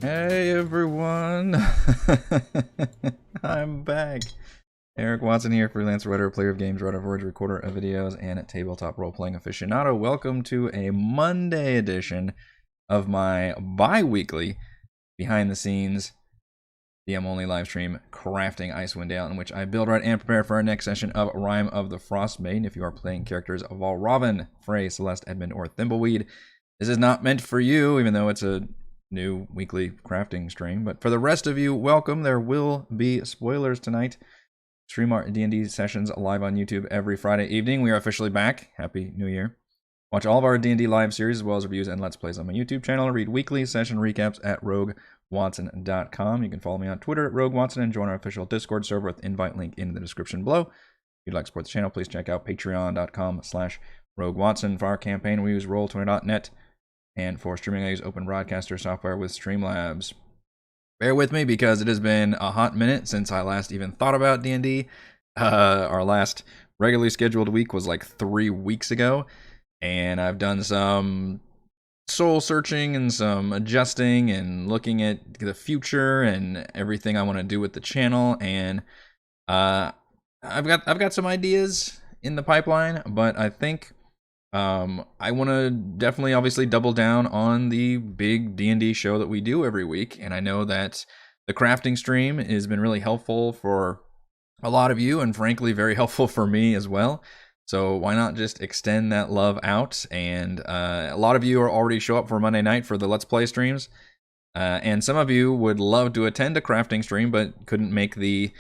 Hey everyone! I'm back. Eric Watson here, freelance writer, player of games, writer of words, recorder of videos, and tabletop role-playing aficionado. Welcome to a Monday edition of my bi-weekly behind-the-scenes DM-only live stream, Crafting Icewind Dale, in which I build, write, and prepare for our next session of Rime of the Frostmaiden. If you are playing characters of Valravn, Frey, Celeste, Edmund, or Thimbleweed, this is not meant for you, even though it's a new weekly crafting stream. But for the rest of you, welcome. There will be spoilers tonight. Stream our D&D sessions live on YouTube every Friday evening. We are officially back. Happy New Year. Watch all of our D&D live series as well as reviews and Let's Plays on my YouTube channel. Read weekly session recaps at roguewatson.com. You can follow me on Twitter at roguewatson and join our official Discord server with invite link in the description below. If you'd like to support the channel, please check out patreon.com/roguewatson. For our campaign, we use roll20.net. And for streaming, I use Open Broadcaster software with Streamlabs. Bear with me because it has been a hot minute since I last even thought about D&D. Our last regularly scheduled week was like 3 weeks ago. And I've done some soul searching and some adjusting and looking at the future and everything I want to do with the channel. And I've got some ideas in the pipeline, but I think I want to definitely, obviously, double down on the big D&D show that we do every week. And I know that the crafting stream has been really helpful for a lot of you, and frankly, very helpful for me as well. So why not just extend that love out? And a lot of you are already show up for Monday night for the Let's Play streams. And some of you would love to attend a crafting stream, but couldn't make the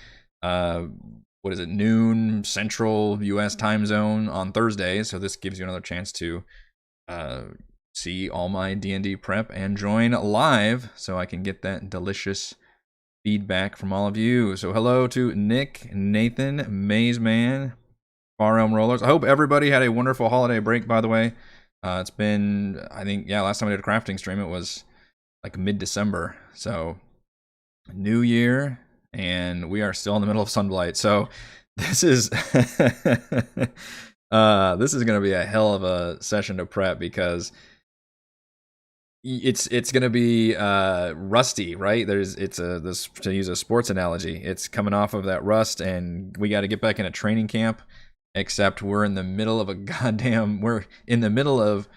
noon Central U.S. time zone on Thursdays. So this gives you another chance to see all my D&D prep and join live so I can get that delicious feedback from all of you. So hello to Nick, Nathan, Maze Man, Far Realm Rollers. I hope everybody had a wonderful holiday break, by the way. It's been, I think, last time I did a crafting stream, it was like mid-December. So New Year, and we are still in the middle of Sunblight. So this is this is going to be a hell of a session to prep because it's going to be rusty, right? To use a sports analogy, it's coming off of that rust, and we got to get back in a training camp. Except we're in the middle of we're in the middle of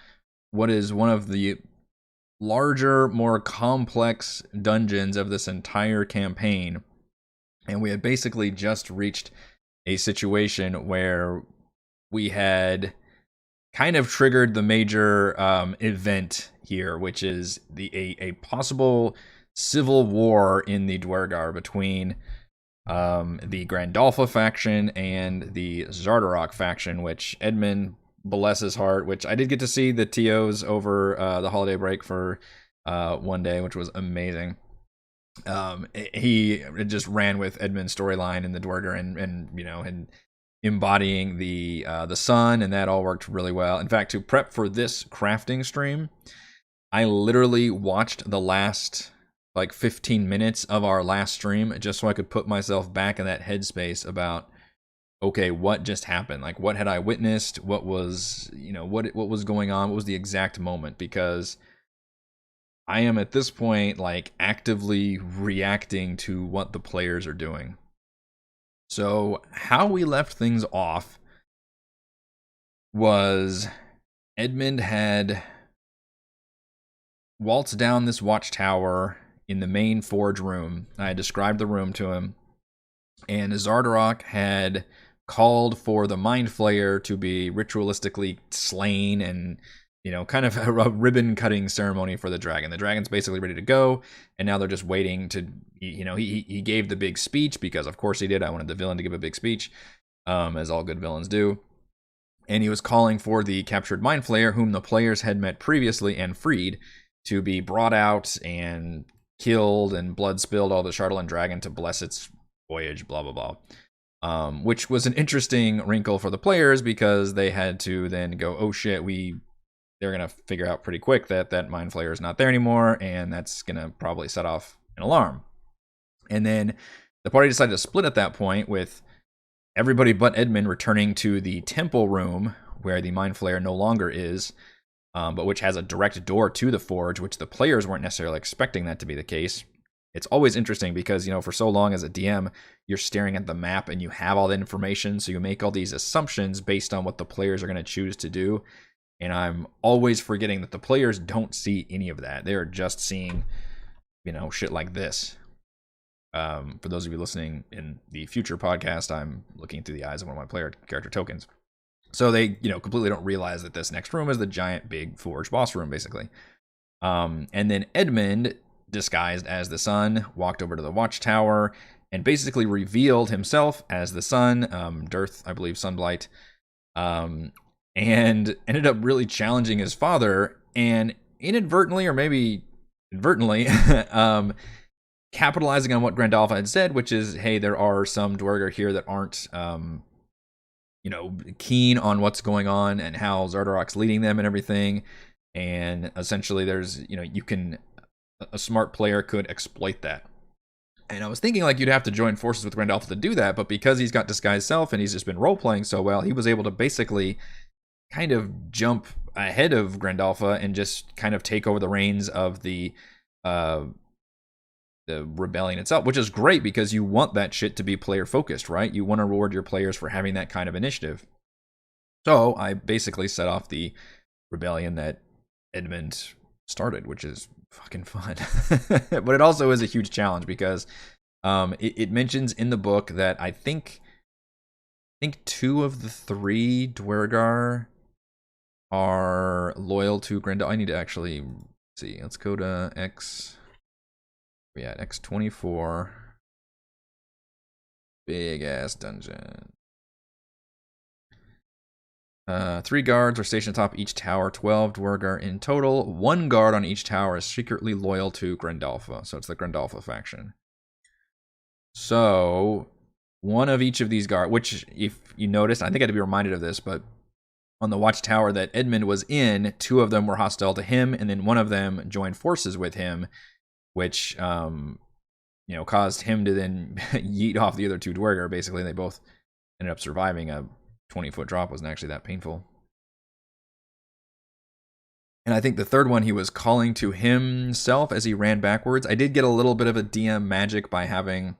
what is one of the larger, more complex dungeons of this entire campaign. And we had basically just reached a situation where we had kind of triggered the major event here, which is a possible civil war in the Dwergar between the Grandalfa faction and the Zardarok faction, which Edmund, bless his heart, which I did get to see the TOs over the holiday break for one day, which was amazing. He just ran with Edmund's storyline in the Dwergar and embodying the sun, and that all worked really well. In fact, to prep for this crafting stream, I literally watched the last 15 minutes of our last stream just so I could put myself back in that headspace about, okay, what just happened? Like, what had I witnessed? What was, what was going on? What was the exact moment? Because I am at this point actively reacting to what the players are doing. So how we left things off was Edmund had waltzed down this watchtower in the main forge room. I described the room to him, and Zardarok had called for the Mind Flayer to be ritualistically slain, and kind of a ribbon cutting ceremony for the dragon. The dragon's basically ready to go, and now they're just waiting to, he gave the big speech because of course he did. I wanted the villain to give a big speech, as all good villains do. And he was calling for the captured Mind Flayer, whom the players had met previously and freed, to be brought out and killed, and blood spilled all the Chardalyn dragon to bless its voyage, blah, blah, blah. Which was an interesting wrinkle for the players because they had to then go, oh shit, they're going to figure out pretty quick that Mind Flayer is not there anymore, and that's going to probably set off an alarm. And then the party decided to split at that point, with everybody but Edmund returning to the temple room where the Mind Flayer no longer is, but which has a direct door to the forge, which the players weren't necessarily expecting that to be the case. It's always interesting because, for so long as a DM, you're staring at the map and you have all the information, so you make all these assumptions based on what the players are going to choose to do. And I'm always forgetting that the players don't see any of that. They are just seeing, shit like this. For those of you listening in the future podcast, I'm looking through the eyes of one of my player character tokens. So they, completely don't realize that this next room is the giant, big forge boss room, basically. And then Edmund, disguised as the sun, walked over to the watchtower and basically revealed himself as the sun, Dearth, I believe, Sunblight, and ended up really challenging his father, and inadvertently, or maybe inadvertently, capitalizing on what Grandalfa had said, which is, hey, there are some Dwargar here that aren't, keen on what's going on and how Zardarok's leading them and everything. And essentially there's, a smart player could exploit that. And I was thinking like you'd have to join forces with Grandalfa to do that, but because he's got disguised self and he's just been role-playing so well, he was able to basically kind of jump ahead of Grandalfa and just kind of take over the reins of the rebellion itself, which is great because you want that shit to be player focused, right? You want to reward your players for having that kind of initiative. So I basically set off the rebellion that Edmund started, which is fucking fun. But it also is a huge challenge because it mentions in the book that I think 2 of the 3 Dwargar are loyal to Grendel. I need to actually see. Let's go to X. Yeah, X24. Big ass dungeon. 3 guards are stationed atop each tower. 12 Dwargar in total. 1 guard on each tower is secretly loyal to Grandalfa. So it's the Grandalfa faction. So one of each of these guards, which if you notice, I think I had to be reminded of this, but on the watchtower that Edmund was in, 2 of them were hostile to him, and then one of them joined forces with him, which caused him to then yeet off the other 2 Dwargar. Basically, they both ended up surviving. A 20-foot drop wasn't actually that painful. And I think the third one, he was calling to himself as he ran backwards. I did get a little bit of a DM magic by having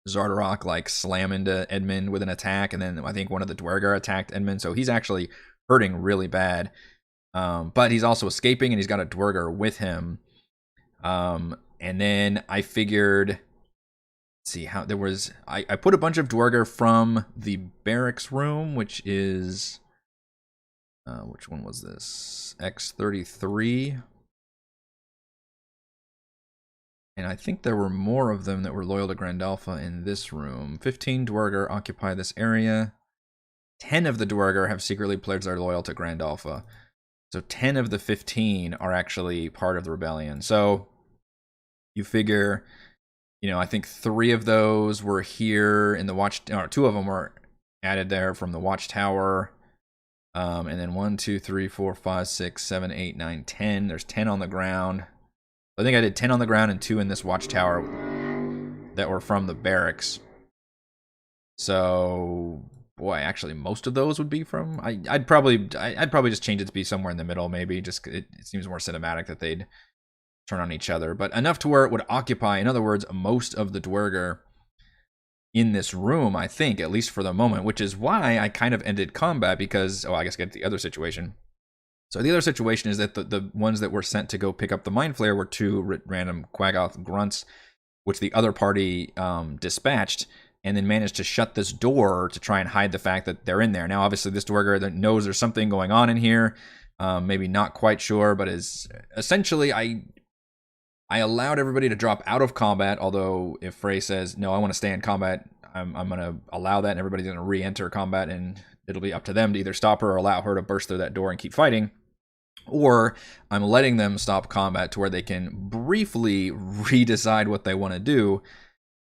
Zardarok like slam into Edmund with an attack, and then I think one of the Dwargar attacked Edmund, so he's actually hurting really bad. But he's also escaping, and he's got a Dwargar with him. And then I figured, let's see how there was. I put a bunch of Dwargar from the barracks room, which is which one was this? X33. And I think there were more of them that were loyal to Grandalfa in this room. 15 Dwargar occupy this area. 10 of the Dwargar have secretly pledged their loyal to Grandalfa. So 10 of the 15 are actually part of the rebellion. So you figure, I think 3 of those were here in the watch, or 2 of them were added there from the watchtower. And then 1, 2, 3, 4, 5, 6, 7, 8, 9, 10. There's 10 on the ground. I think I did 10 on the ground and 2 in this watchtower that were from the barracks. So, boy, actually, most of those would be from. I'd probably just change it to be somewhere in the middle, maybe. Just it seems more cinematic that they'd turn on each other, but enough to where it would occupy, in other words, most of the Dwargar in this room, I think, at least for the moment, which is why I kind of ended combat because, I guess get the other situation. So the other situation is that the ones that were sent to go pick up the Mind Flayer were 2 random Quaggoth grunts, which the other party dispatched, and then managed to shut this door to try and hide the fact that they're in there. Now, obviously, this Dwargar that knows there's something going on in here, maybe not quite sure, but is essentially, I allowed everybody to drop out of combat, although if Frey says, no, I want to stay in combat, I'm going to allow that, and everybody's going to re-enter combat, and it'll be up to them to either stop her or allow her to burst through that door and keep fighting. Or I'm letting them stop combat to where they can briefly redecide what they want to do,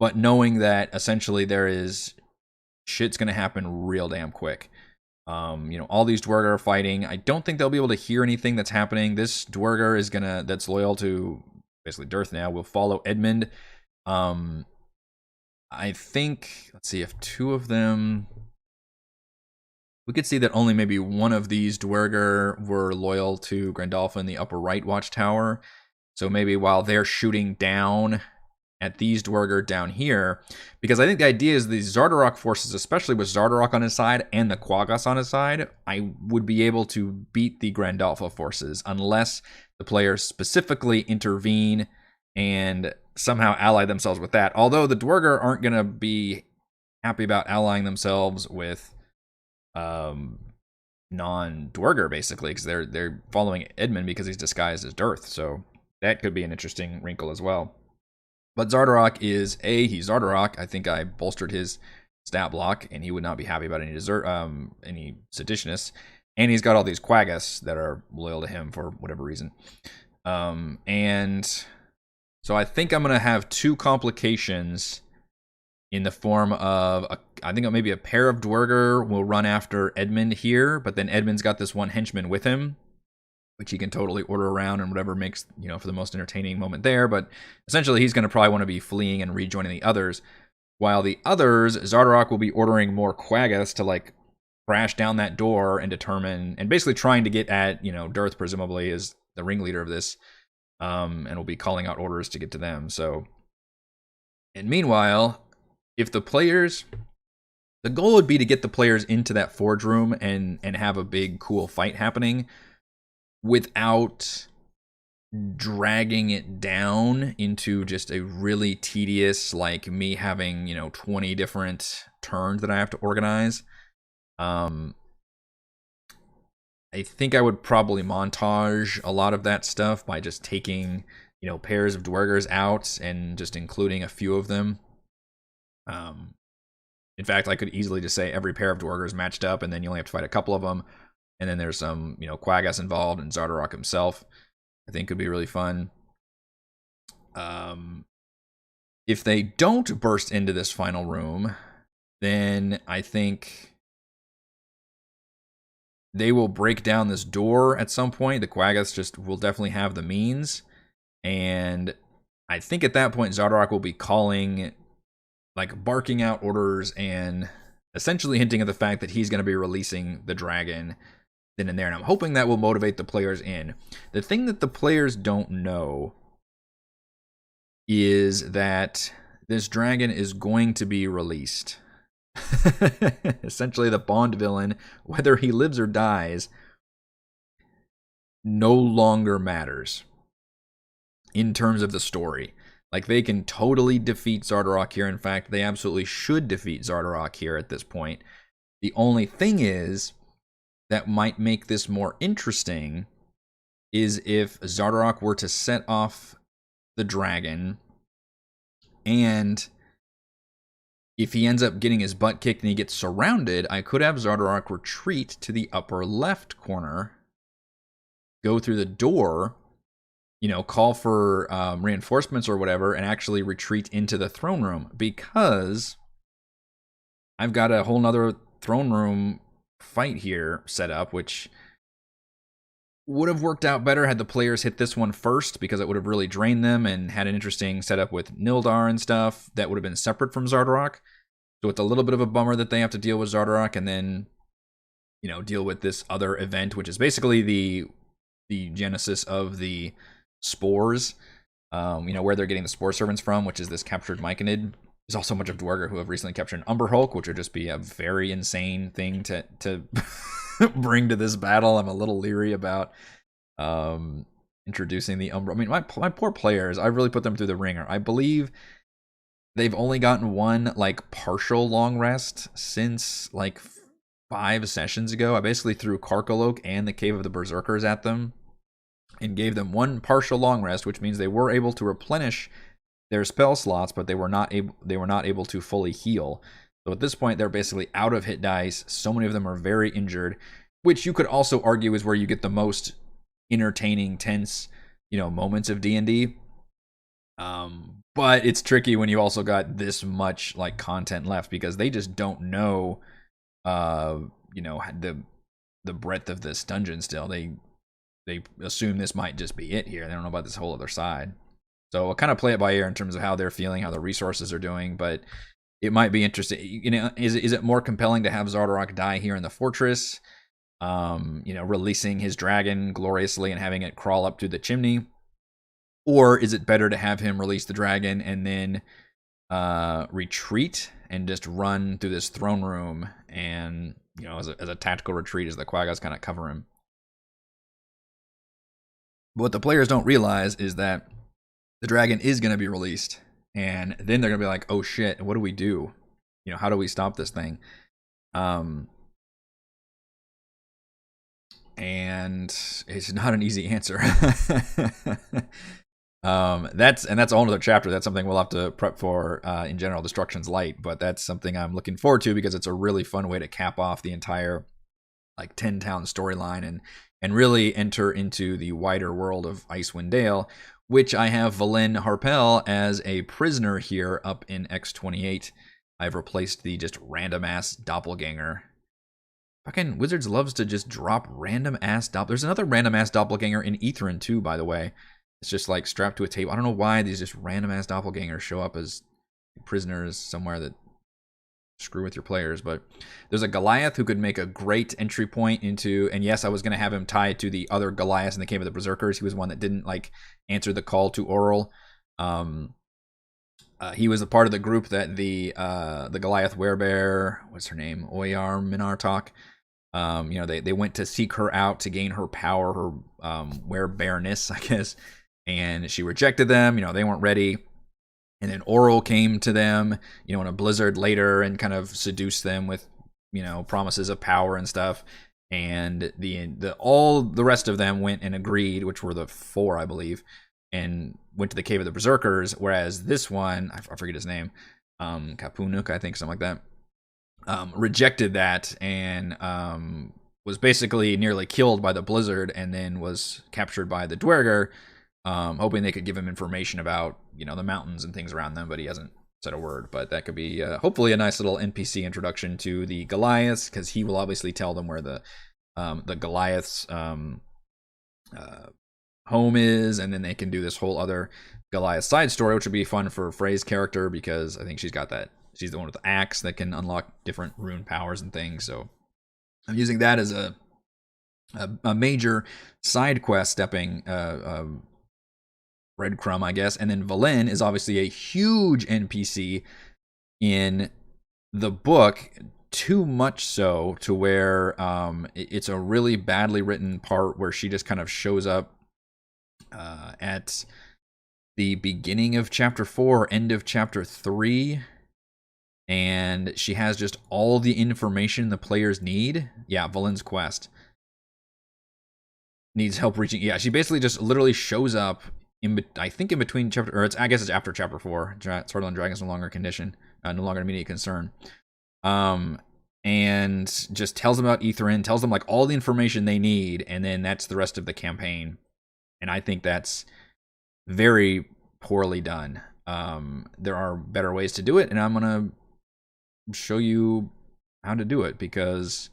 but knowing that essentially there is shit's going to happen real damn quick. All these Dwargar are fighting. I don't think they'll be able to hear anything that's happening. This Dwargar that's loyal to basically Dearth now will follow Edmund. I think, let's see, if 2 of them, we could see that only maybe one of these Dwerger were loyal to Grandolpha in the upper right watchtower. So maybe while they're shooting down at these Dwerger down here, because I think the idea is the Zardarok forces, especially with Zardarok on his side and the Quaggas on his side, I would be able to beat the Grandalfa forces unless the players specifically intervene and somehow ally themselves with that. Although the Dwerger aren't going to be happy about allying themselves with non-Dwerger, basically, because they're following Edmund because he's disguised as Dirth. So that could be an interesting wrinkle as well. But Zardarok is he's Zardarok. I think I bolstered his stat block, and he would not be happy about any seditionists. And he's got all these Quaggas that are loyal to him for whatever reason. And so I think I'm gonna have two complications in the form of I think maybe a pair of Dwerger will run after Edmund here, but then Edmund's got this one henchman with him, which he can totally order around and whatever makes, for the most entertaining moment there. But essentially, he's going to probably want to be fleeing and rejoining the others. While the others, Zardarok will be ordering more Quaggas to, crash down that door and determine, and basically trying to get at, Dirth, presumably, is the ringleader of this, and will be calling out orders to get to them. So, and meanwhile, if the players... The goal would be to get the players into that forge room and have a big, cool fight happening without dragging it down into just a really tedious, me having, 20 different turns that I have to organize. I think I would probably montage a lot of that stuff by just taking, pairs of Dwergers out and just including a few of them. In fact, I could easily just say every pair of Dwergers matched up, and then you only have to fight a couple of them. And then there's some, Quaggas involved, and Zardarok himself, I think, could be really fun. If they don't burst into this final room, then I think they will break down this door at some point. The Quaggas just will definitely have the means. And I think at that point, Zardarok will be calling, barking out orders and essentially hinting at the fact that he's going to be releasing the dragon then and there. And I'm hoping that will motivate the players in. The thing that the players don't know is that this dragon is going to be released. Essentially, the Bond villain, whether he lives or dies, no longer matters in terms of the story. They can totally defeat Zardarok here. In fact, they absolutely should defeat Zardarok here at this point. The only thing is that might make this more interesting is if Zardarok were to set off the dragon, and if he ends up getting his butt kicked and he gets surrounded, I could have Zardarok retreat to the upper left corner, go through the door, call for reinforcements or whatever, and actually retreat into the throne room, because I've got a whole nother throne room fight here set up, which would have worked out better had the players hit this one first, because it would have really drained them and had an interesting setup with Nildar and stuff that would have been separate from Zardarok. So it's a little bit of a bummer that they have to deal with Zardarok and then, deal with this other event, which is basically the genesis of the spores, where they're getting the spore servants from, which is this captured Myconid. There's also a bunch of Dwerger who have recently captured an Umber Hulk, which would just be a very insane thing to bring to this battle. I'm a little leery about introducing the Umber. I mean, my poor players, I really put them through the ringer. I believe they've only gotten one partial long rest since 5 sessions ago. I basically threw Karkalok and the Cave of the Berserkers at them and gave them one partial long rest, which means they were able to replenish their spell slots, but they were not able to fully heal. So at this point, they're basically out of hit dice. So many of them are very injured, which you could also argue is where you get the most entertaining, tense, moments of D&D. But it's tricky when you also got this much content left, because they just don't know, the breadth of this dungeon still. They assume this might just be it here. They don't know about this whole other side. So I'll kind of play it by ear in terms of how they're feeling, how the resources are doing. But it might be interesting. Is it more compelling to have Zardarok die here in the fortress, releasing his dragon gloriously and having it crawl up through the chimney? Or is it better to have him release the dragon and then retreat and just run through this throne room and, as a tactical retreat as the Quaggas kind of cover him? But what the players don't realize is that the dragon is going to be released, and then they're going to be like, oh shit, what do we do? How do we stop this thing? And it's not an easy answer. That's a whole other chapter. That's something we'll have to prep for in general, Destruction's Light, but that's something I'm looking forward to because it's a really fun way to cap off the entire 10-town storyline and really enter into the wider world of Icewind Dale, which I have Valen Harpel as a prisoner here up in X28. I've replaced the just random ass doppelganger. Fucking Wizards loves to just drop random ass doppelganger. There's another random ass doppelganger in Etherin too, by the way. It's just strapped to a table. I don't know why these just random ass doppelgangers show up as prisoners somewhere that screw with your players. But there's a Goliath who could make a great entry point into, and yes, I was going to have him tied to the other Goliath in the Cave of the Berserkers. He was one that didn't answer the call to Oral. He was a part of the group that the Goliath werebear, what's her name, Oyar Minartok, they went to seek her out to gain her power, her werebearness, I guess, and she rejected them. They weren't ready. And then Oral came to them, in a blizzard later and kind of seduced them with, promises of power and stuff. And all the rest of them went and agreed, which were the 4, I believe, and went to the Cave of the Berserkers. Whereas this one, I forget his name, Kapunuk, I think, something like that, rejected that and was basically nearly killed by the blizzard and then was captured by the Dwerger, hoping they could give him information about, the mountains and things around them, but he hasn't said a word. But that could be hopefully a nice little NPC introduction to the Goliaths, because he will obviously tell them where the Goliaths' home is, and then they can do this whole other Goliath side story, which would be fun for Frey's character, because I think she's got that. She's the one with the axe that can unlock different rune powers and things. So I'm using that as a major side quest stepping breadcrumb, I guess. And then Valen is obviously a huge NPC in the book, too much so to where it's a really badly written part where she just kind of shows up at the beginning of chapter 4, end of chapter 3, and she has just all the information the players need. Yeah, Valen's quest needs help reaching. Yeah, she basically just literally shows up in between chapter, or I guess it's after chapter 4. Sword and Dragon's no longer a condition, no longer an immediate concern. And just tells them about Etherin, tells them all the information they need, and then that's the rest of the campaign. And I think that's very poorly done. There are better ways to do it, and I'm gonna show you how to do it, because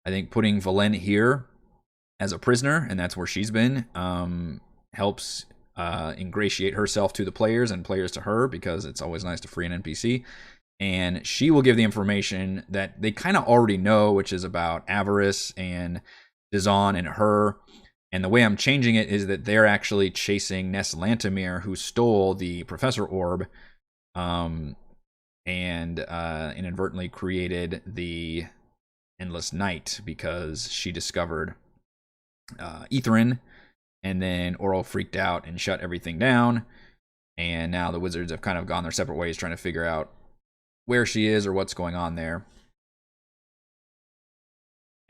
I think putting Valen here as a prisoner, and that's where she's been, helps ingratiate herself to the players and players to her, because it's always nice to free an NPC. And she will give the information that they kind of already know, which is about Avarice and Dizon and her. And the way I'm changing it is that they're actually chasing Ness Lantamir, who stole the Professor Orb, and inadvertently created the Endless Night, because she discovered Etherin, and then Oral freaked out and shut everything down. And now the Wizards have kind of gone their separate ways trying to figure out where she is or what's going on there.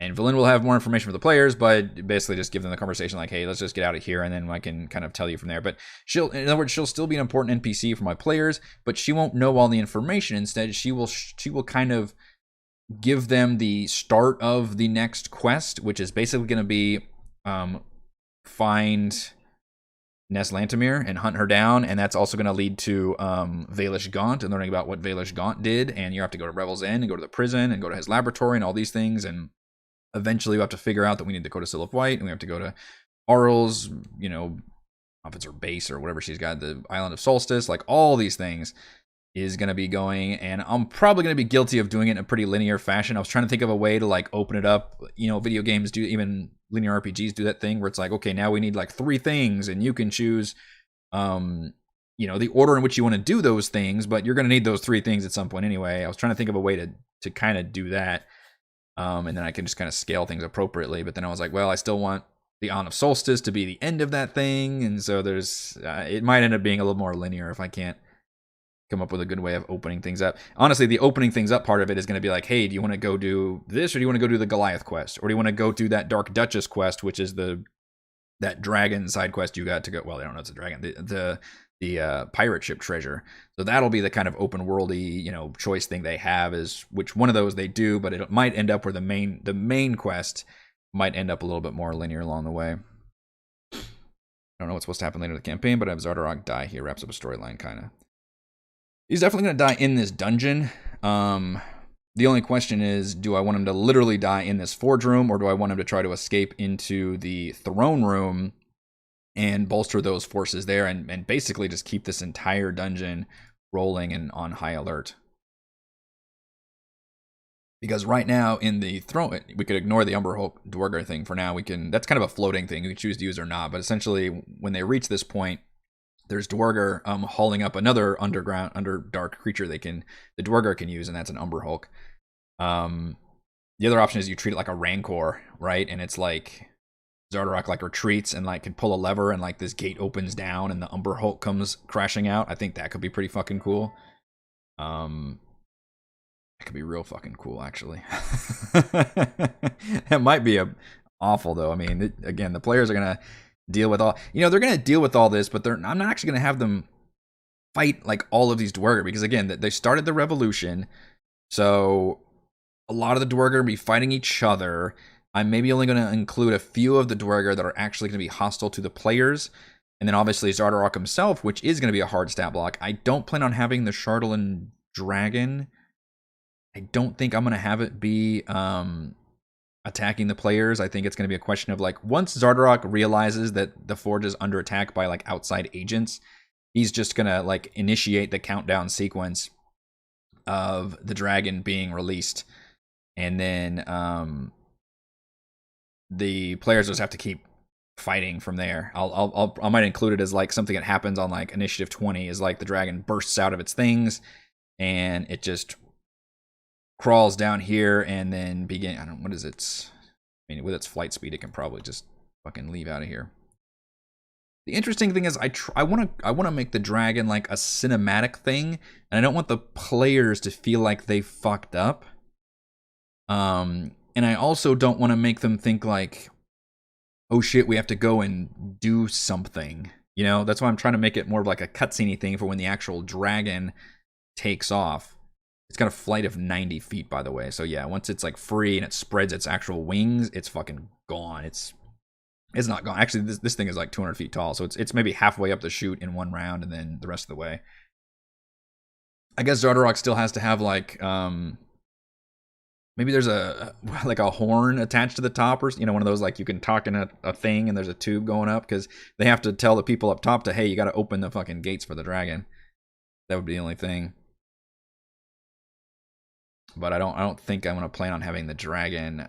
And Valen will have more information for the players, but basically just give them the conversation hey, let's just get out of here, and then I can kind of tell you from there. But in other words, she'll still be an important NPC for my players, but she won't know all the information. Instead, she will kind of give them the start of the next quest, which is basically going to be find Ness Lantamir and hunt her down, and that's also going to lead to Valish Gaunt and learning about what Valish Gaunt did, and you have to go to Revel's End and go to the prison and go to his laboratory and all these things, and eventually we have to figure out that we need to go to Sill of White, and we have to go to Arl's, if it's her base or whatever she's got, the Island of Solstice, all these things. is going to be going, and I'm probably going to be guilty of doing it in a pretty linear fashion. I was trying to think of a way to like open it up. You know, video games do, even linear RPGs do that thing where it's like, okay, now we need like 3 things, and you can choose, you know, the order in which you want to do those things, but you're going to need those 3 things at some point anyway. I was trying to think of a way to kind of do that, and then I can just kind of scale things appropriately. But then I was like, well, I still want the On of Solstice to be the end of that thing, and so there's it might end up being a little more linear if I can't come up with a good way of opening things up. Honestly, the opening things up part of it is going to be like, hey, do you want to go do this, or do you want to go do the Goliath quest, or do you want to go do that Dark Duchess quest, which is that dragon side quest you got to go. Well, I don't know, it's a dragon. The pirate ship treasure. So that'll be the kind of open worldy, you know, choice thing they have, is which one of those they do, but it might end up where the main quest might end up a little bit more linear along the way. I don't know what's supposed to happen later in the campaign, but I have Zardarok die here. Wraps up a storyline, kind of. He's definitely going to die in this dungeon. The only question is, do I want him to literally die in this forge room, or do I want him to try to escape into the throne room and bolster those forces there, and basically just keep this entire dungeon rolling and on high alert? Because right now in the throne, we could ignore the Umber Hulk Dwargar thing for now. That's kind of a floating thing. You can choose to use or not. But essentially, when they reach this point, there's Dwargar hauling up another underdark creature the Dwargar can use, and that's an Umber Hulk. The other option is you treat it like a Rancor, right? And it's like Zardarok like retreats and like can pull a lever, and like this gate opens down and the Umber Hulk comes crashing out. I think that could be pretty fucking cool. That could be real fucking cool, actually. It might be awful though. I mean, again, the players are gonna deal with they're going to deal with all this, but I'm not actually going to have them fight like all of these Dwargar, because again, they started the revolution, so a lot of the Dwargar will be fighting each other. I'm maybe only going to include a few of the Dwargar that are actually going to be hostile to the players, and then obviously Zardarok himself, which is going to be a hard stat block. I don't plan on having the Chardalyn Dragon. I don't think I'm going to have it be attacking the players. I think it's going to be a question of like, once Zardarok realizes that the forge is under attack by like outside agents, he's just going to like initiate the countdown sequence of the dragon being released, and then the players just have to keep fighting from there. I might include it as like something that happens on like initiative 20, is like the dragon bursts out of its things and it just crawls down here and then what is it? I mean, with its flight speed, it can probably just fucking leave out of here. The interesting thing is, I want to make the dragon like a cinematic thing, and I don't want the players to feel like they fucked up. And I also don't want to make them think like, oh shit, we have to go and do something. You know, that's why I'm trying to make it more of like a cutscene thing for when the actual dragon takes off. It's got a flight of 90 feet, by the way. So yeah, once it's like free and it spreads its actual wings, it's fucking gone. It's not gone. Actually, this thing is like 200 feet tall, so it's maybe halfway up the chute in one round, and then the rest of the way. I guess Zardarok still has to have like maybe there's a horn attached to the top, or one of those like you can talk in a thing and there's a tube going up, because they have to tell the people up top to, hey, you got to open the fucking gates for the dragon. That would be the only thing. But I don't think I'm going to plan on having the dragon.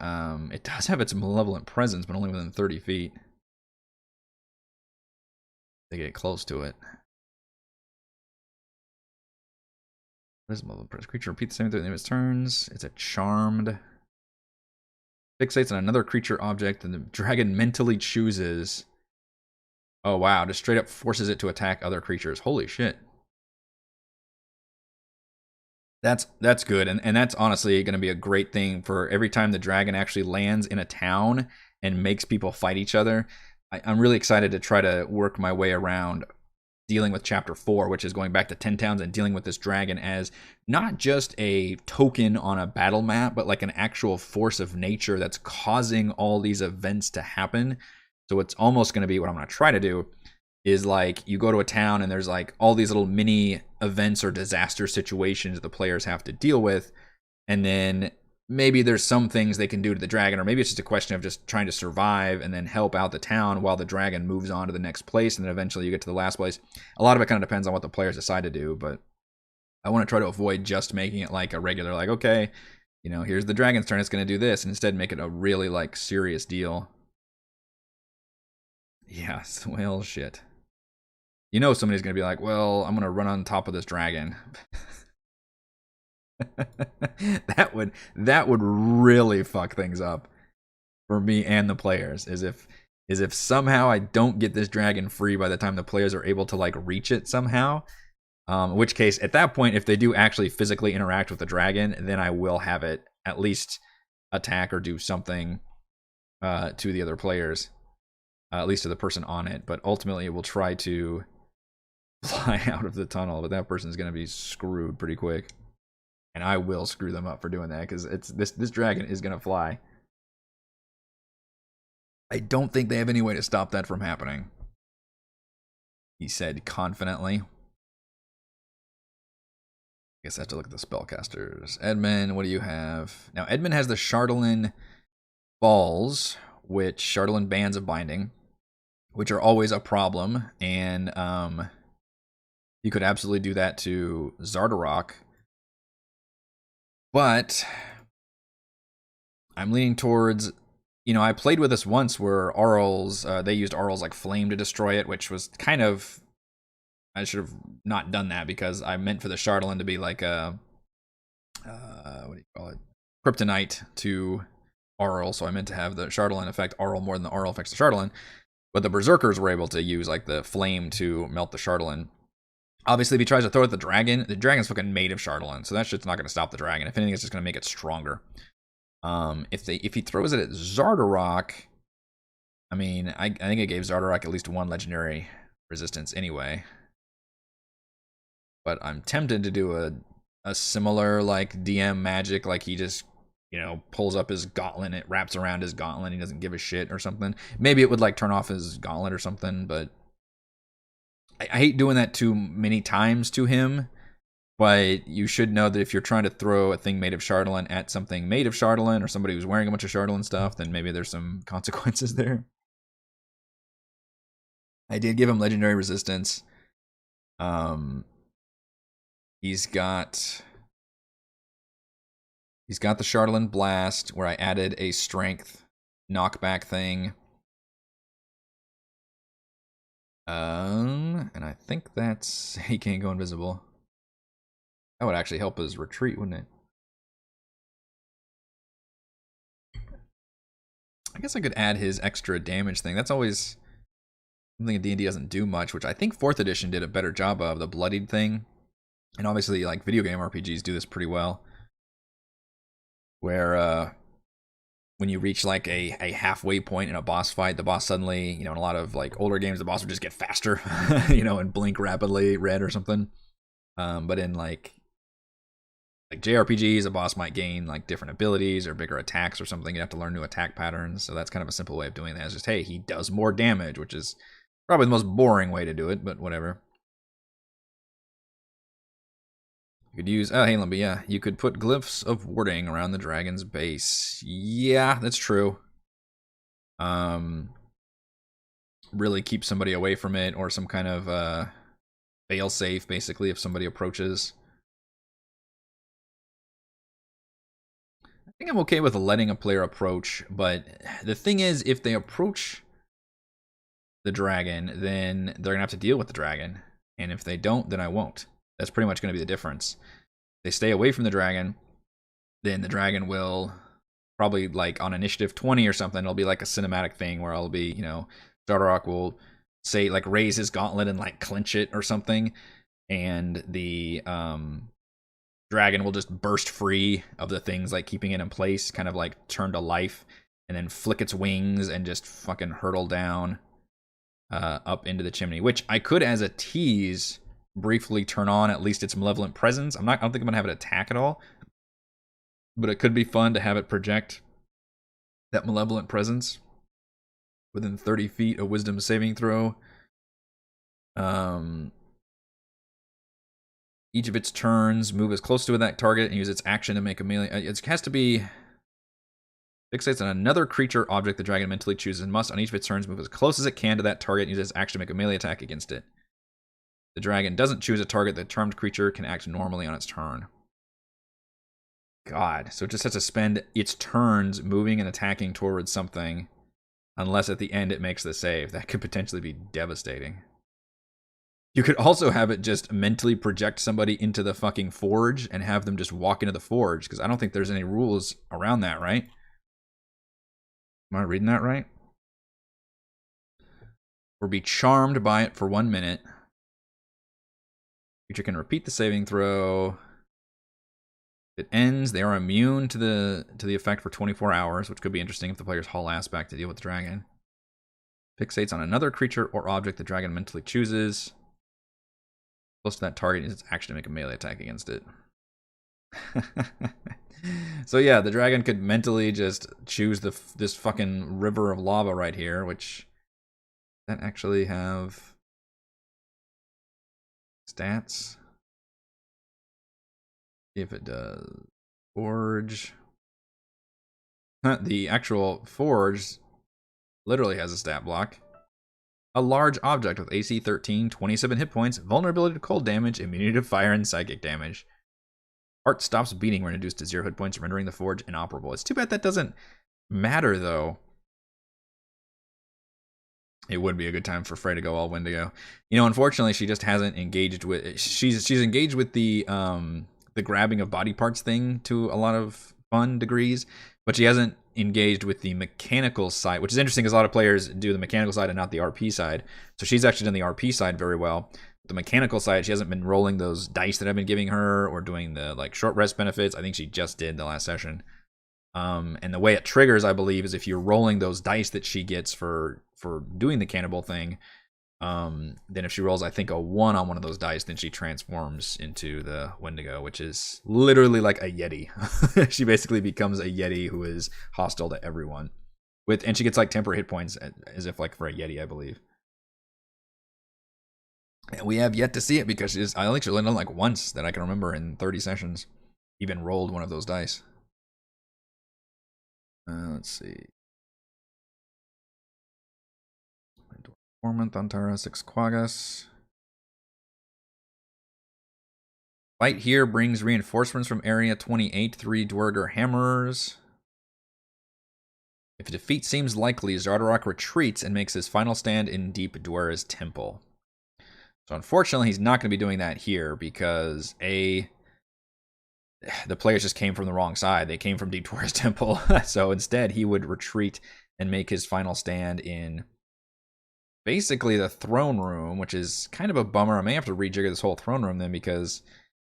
It does have its malevolent presence, but only within 30 feet. They get close to it. What is malevolent presence? Creature repeats the same thing at the end of its turns. It's a charmed. Fixates on another creature object, and the dragon mentally chooses. Oh wow, just straight up forces it to attack other creatures. Holy shit. That's good, and that's honestly going to be a great thing for every time the dragon actually lands in a town and makes people fight each other. I'm really excited to try to work my way around dealing with Chapter 4, which is going back to 10 towns and dealing with this dragon as not just a token on a battle map, but like an actual force of nature that's causing all these events to happen. So it's almost going to be what I'm going to try to do is like you go to a town and there's like all these little mini events or disaster situations the players have to deal with, and then maybe there's some things they can do to the dragon, or maybe it's just a question of just trying to survive and then help out the town while the dragon moves on to the next place, and then eventually you get to the last place. A lot of it kind of depends on what the players decide to do, but I want to try to avoid just making it like a regular, like, okay, you know, here's the dragon's turn, it's going to do this, and instead make it a really, like, serious deal. Yeah, well, shit. You know somebody's going to be like, well, I'm going to run on top of this dragon. that would really fuck things up for me and the players, is if somehow I don't get this dragon free by the time the players are able to, like, reach it somehow. In which case, at that point, if they do actually physically interact with the dragon, then I will have it at least attack or do something to the other players, at least to the person on it. But ultimately, it will try to fly out of the tunnel, but that person's going to be screwed pretty quick. And I will screw them up for doing that, because this dragon is going to fly. I don't think they have any way to stop that from happening, he said confidently. I guess I have to look at the spellcasters. Edmund, what do you have? Now, Edmund has the Chardalyn Balls, which Chardalyn Bands of Binding, which are always a problem. And you could absolutely do that to Zardarok. But I'm leaning towards, you know, I played with this once where Aurals, they used Aurals like Flame to destroy it, which was kind of, I should have not done that, because I meant for the Chardalyn to be like a, what do you call it? Kryptonite to Auril, so I meant to have the Chardalyn affect Auril more than the Auril affects the Chardalyn. But the Berserkers were able to use like the Flame to melt the Chardalyn. Obviously, if he tries to throw it at the dragon's fucking made of Chardalyn, so that shit's not going to stop the dragon. If anything, it's just going to make it stronger. If he throws it at Zardarok, I mean, I think it gave Zardarok at least one legendary resistance anyway. But I'm tempted to do a similar like DM magic, like he just, you know, pulls up his gauntlet, it wraps around his gauntlet, he doesn't give a shit or something. Maybe it would like turn off his gauntlet or something, but I hate doing that too many times to him. But you should know that if you're trying to throw a thing made of Chardalyn at something made of Chardalyn, or somebody who's wearing a bunch of Chardalyn stuff, then maybe there's some consequences there. I did give him legendary resistance. He's got the Chardalyn Blast, where I added a strength knockback thing. And I think that's, he can't go invisible. That would actually help his retreat, wouldn't it? I guess I could add his extra damage thing. That's always something D&D doesn't do much, which I think 4th edition did a better job of, the bloodied thing. And obviously, like, video game RPGs do this pretty well. Where, when you reach, like, a halfway point in a boss fight, the boss suddenly, you know, in a lot of, like, older games, the boss would just get faster, you know, and blink rapidly red or something. But in, like JRPGs, a boss might gain, like, different abilities or bigger attacks or something. You have to learn new attack patterns. So that's kind of a simple way of doing that. It's just, hey, he does more damage, which is probably the most boring way to do it, but whatever. You could use, hey, Limby, yeah, you could put glyphs of warding around the dragon's base. Yeah, that's true. Really keep somebody away from it, or some kind of fail safe, basically, if somebody approaches. I think I'm okay with letting a player approach, but the thing is, if they approach the dragon, then they're gonna have to deal with the dragon, and if they don't, then I won't. That's pretty much gonna be the difference. If they stay away from the dragon, then the dragon will probably, like, on initiative 20 or something, it'll be like a cinematic thing where I'll be, you know, Zardarok will say, like, raise his gauntlet and, like, clench it or something, and the dragon will just burst free of the things, like, keeping it in place, kind of like turn to life, and then flick its wings and just fucking hurtle down up into the chimney, which I could, as a tease, briefly turn on at least its malevolent presence. I don't think I'm gonna have it attack at all, but it could be fun to have it project that malevolent presence within 30 feet of wisdom saving throw. Each of its turns, move as close to that target and use its action to make a melee. It has to be fixates on another creature object the dragon mentally chooses, and must, on each of its turns, move as close as it can to that target and use its action to make a melee attack against it. The dragon doesn't choose a target. The charmed creature can act normally on its turn. God, so it just has to spend its turns moving and attacking towards something, unless at the end it makes the save. That could potentially be devastating. You could also have it just mentally project somebody into the fucking forge and have them just walk into the forge, because I don't think there's any rules around that, right? Am I reading that right? Or be charmed by it for 1 minute. Creature can repeat the saving throw. It ends. They are immune to the effect for 24 hours, which could be interesting if the players haul ass back to deal with the dragon. Fixates on another creature or object the dragon mentally chooses. Close to that target is its action to make a melee attack against it. So yeah, the dragon could mentally just choose this fucking river of lava right here, which that actually have stats. If it does. Forge. The actual forge literally has a stat block. A large object with AC 13, 27 hit points, vulnerability to cold damage, immunity to fire, and psychic damage. Heart stops beating when reduced to 0 hit points, rendering the forge inoperable. It's too bad that doesn't matter, though. It would be a good time for Frey to go all Wendigo. You know, unfortunately, she just hasn't engaged with... She's engaged with the grabbing of body parts thing to a lot of fun degrees, but she hasn't engaged with the mechanical side, which is interesting because a lot of players do the mechanical side and not the RP side. So she's actually done the RP side very well. The mechanical side, she hasn't been rolling those dice that I've been giving her or doing the like short rest benefits. I think she just did the last session. And the way it triggers, I believe, is if you're rolling those dice that she gets for doing the cannibal thing. Then if she rolls, I think, a 1 on one of those dice, then she transforms into the Wendigo, which is literally like a Yeti. She basically becomes a Yeti who is hostile to everyone. And she gets like temporary hit points as if like for a Yeti, I believe. And we have yet to see it because I think she's only done like once that I can remember in 30 sessions. Even rolled one of those dice. Let's see. Torment, Antara, 6 Quaggas. Fight here brings reinforcements from Area 28, 3 Dwerger Hammers. If defeat seems likely, Zardarok retreats and makes his final stand in Deep Dwera's Temple. So unfortunately, he's not going to be doing that here because the players just came from the wrong side. They came from Deep Dwera's Temple. So instead, he would retreat and make his final stand in basically the throne room, which is kind of a bummer. I may have to rejigger this whole throne room then because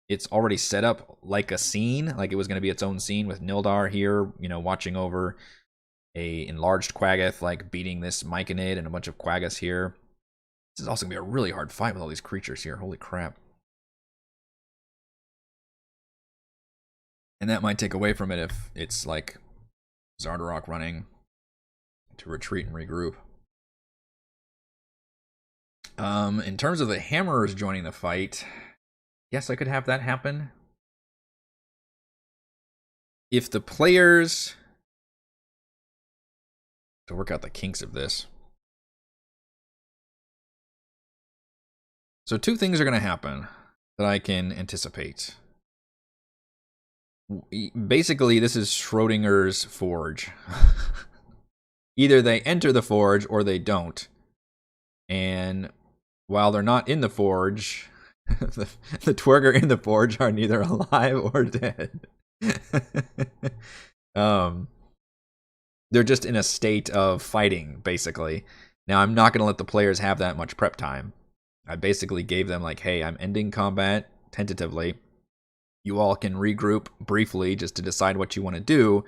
it's already set up like a scene, like it was going to be its own scene with Nildar here, you know, watching over a enlarged Quaggoth, like beating this Myconid and a bunch of Quaggoths here. This is also going to be a really hard fight with all these creatures here. Holy crap. And that might take away from it if it's like Zardarok running to retreat and regroup. In terms of the Hammerers joining the fight, yes, I could have that happen. If the players... to work out the kinks of this. So 2 things are going to happen that I can anticipate. Basically, this is Schrodinger's forge. Either they enter the forge or they don't. And while they're not in the forge, the Dwerger in the forge are neither alive or dead. They're just in a state of fighting, basically. Now, I'm not going to let the players have that much prep time. I basically gave them like, hey, I'm ending combat tentatively. You all can regroup briefly just to decide what you want to do.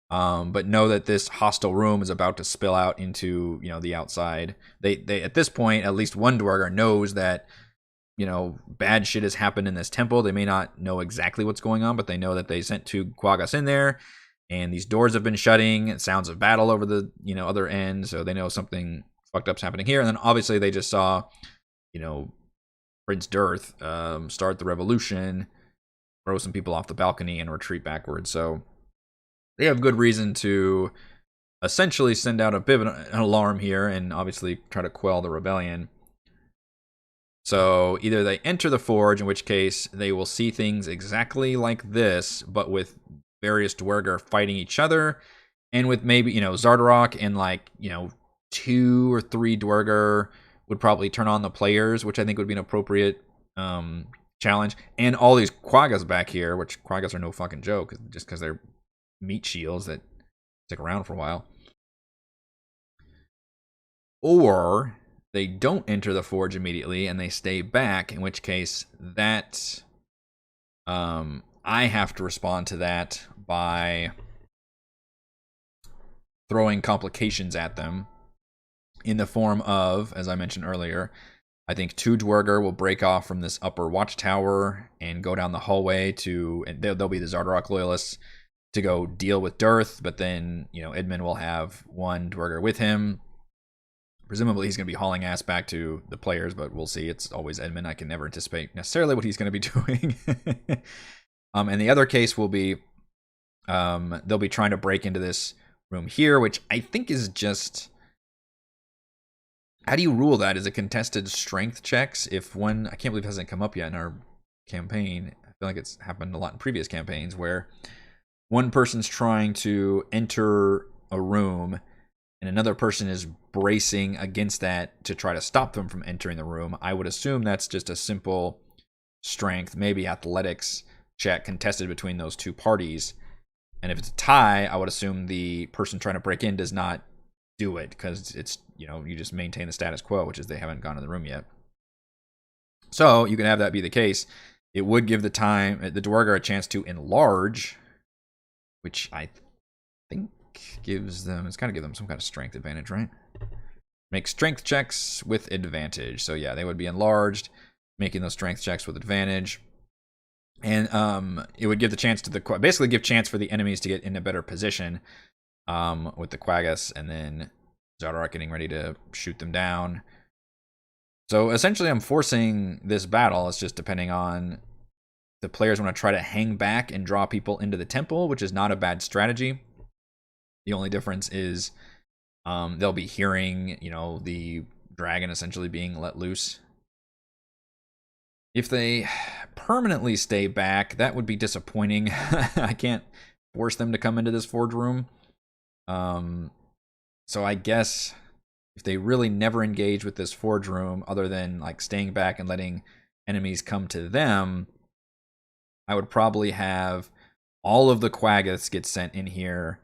But know that this hostile room is about to spill out into, you know, the outside. They at this point, at least one Dwerger knows that, you know, bad shit has happened in this temple. They may not know exactly what's going on, but they know that they sent 2 Quaggas in there, and these doors have been shutting. Sounds of battle over the, you know, other end, so they know something fucked up's happening here. And then obviously they just saw, you know, Prince Dearth start the revolution, throw some people off the balcony, and retreat backwards. So they have good reason to essentially send out a bit of an alarm here and obviously try to quell the rebellion. So either they enter the forge, in which case they will see things exactly like this, but with various Dwergar fighting each other, and with maybe, Zardarok and 2 or 3 Dwergar would probably turn on the players, which I think would be an appropriate challenge. And all these Quaggas back here, which Quaggas are no fucking joke, just because they're meat shields that stick around for a while. Or they don't enter the forge immediately and they stay back, in which case that I have to respond to that by throwing complications at them in the form of, as I mentioned earlier, I think 2 Dwergar will break off from this upper watchtower and go down the hallway and they'll be the Zardarok loyalists to go deal with Dearth, but then, Edmund will have 1 Dwergar with him. Presumably he's going to be hauling ass back to the players, but we'll see. It's always Edmund. I can never anticipate necessarily what he's going to be doing. And the other case will be they'll be trying to break into this room here, which I think is just... How do you rule that? Is it contested strength checks? If one... I can't believe it hasn't come up yet in our campaign. I feel like it's happened a lot in previous campaigns where one person's trying to enter a room and another person is bracing against that to try to stop them from entering the room. I would assume that's just a simple strength, maybe athletics check contested between those 2 parties. And if it's a tie, I would assume the person trying to break in does not do it because it's, you just maintain the status quo, which is they haven't gone in the room yet. So you can have that be the case. It would give the Dwergar a chance to enlarge, which I think gives them, it's got to give them some kind of strength advantage, right? Make strength checks with advantage. So yeah, they would be enlarged, making those strength checks with advantage. And it would give the chance to basically give chance for the enemies to get in a better position with the Quaggas, and then Zardarok getting ready to shoot them down. So essentially I'm forcing this battle. It's just depending on the players want to try to hang back and draw people into the temple, which is not a bad strategy. The only difference is they'll be hearing, the dragon essentially being let loose. If they permanently stay back, that would be disappointing. I can't force them to come into this forge room. So I guess if they really never engage with this forge room, other than staying back and letting enemies come to them, I would probably have all of the Quaggas get sent in here,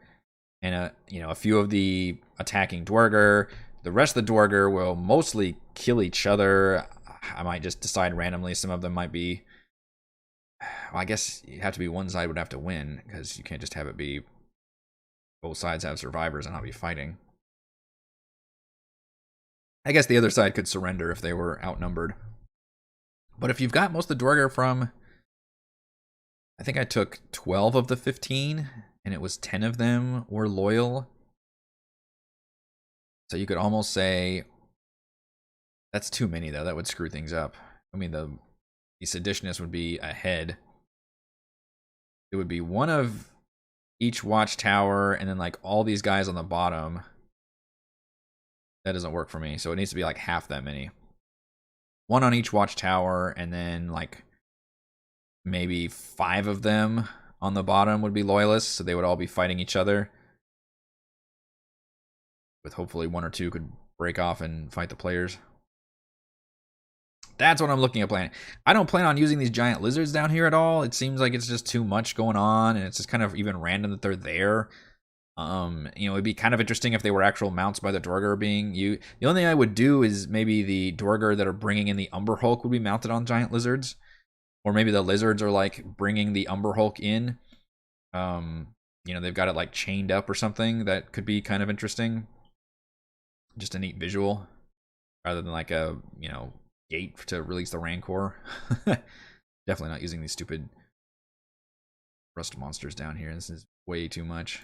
and a few of the attacking Dwergar. The rest of the Dwergar will mostly kill each other. I might just decide randomly. Some of them might be... Well, I guess you have to be one side would have to win, because you can't just have it be both sides have survivors and not be fighting. I guess the other side could surrender if they were outnumbered. But if you've got most of the Dwergar from... I think I took 12 of the 15, and it was 10 of them were loyal. So you could almost say... That's too many, though. That would screw things up. I mean, the Seditionists would be ahead. It would be 1 of each watchtower, and then all these guys on the bottom. That doesn't work for me, so it needs to be half that many. 1 on each watchtower, and then maybe 5 of them on the bottom would be loyalists, so they would all be fighting each other. With hopefully 1 or 2 could break off and fight the players. That's what I'm looking at planning. I don't plan on using these giant lizards down here at all. It seems like it's just too much going on, and it's just kind of even random that they're there. It'd be kind of interesting if they were actual mounts by the Dwergar being used. The only thing I would do is maybe the Dwergar that are bringing in the Umber Hulk would be mounted on giant lizards. Or maybe the lizards are bringing the Umber Hulk in. They've got it chained up or something. That could be kind of interesting. Just a neat visual. Rather than a, gate to release the Rancor. Definitely not using these stupid rust monsters down here. This is way too much.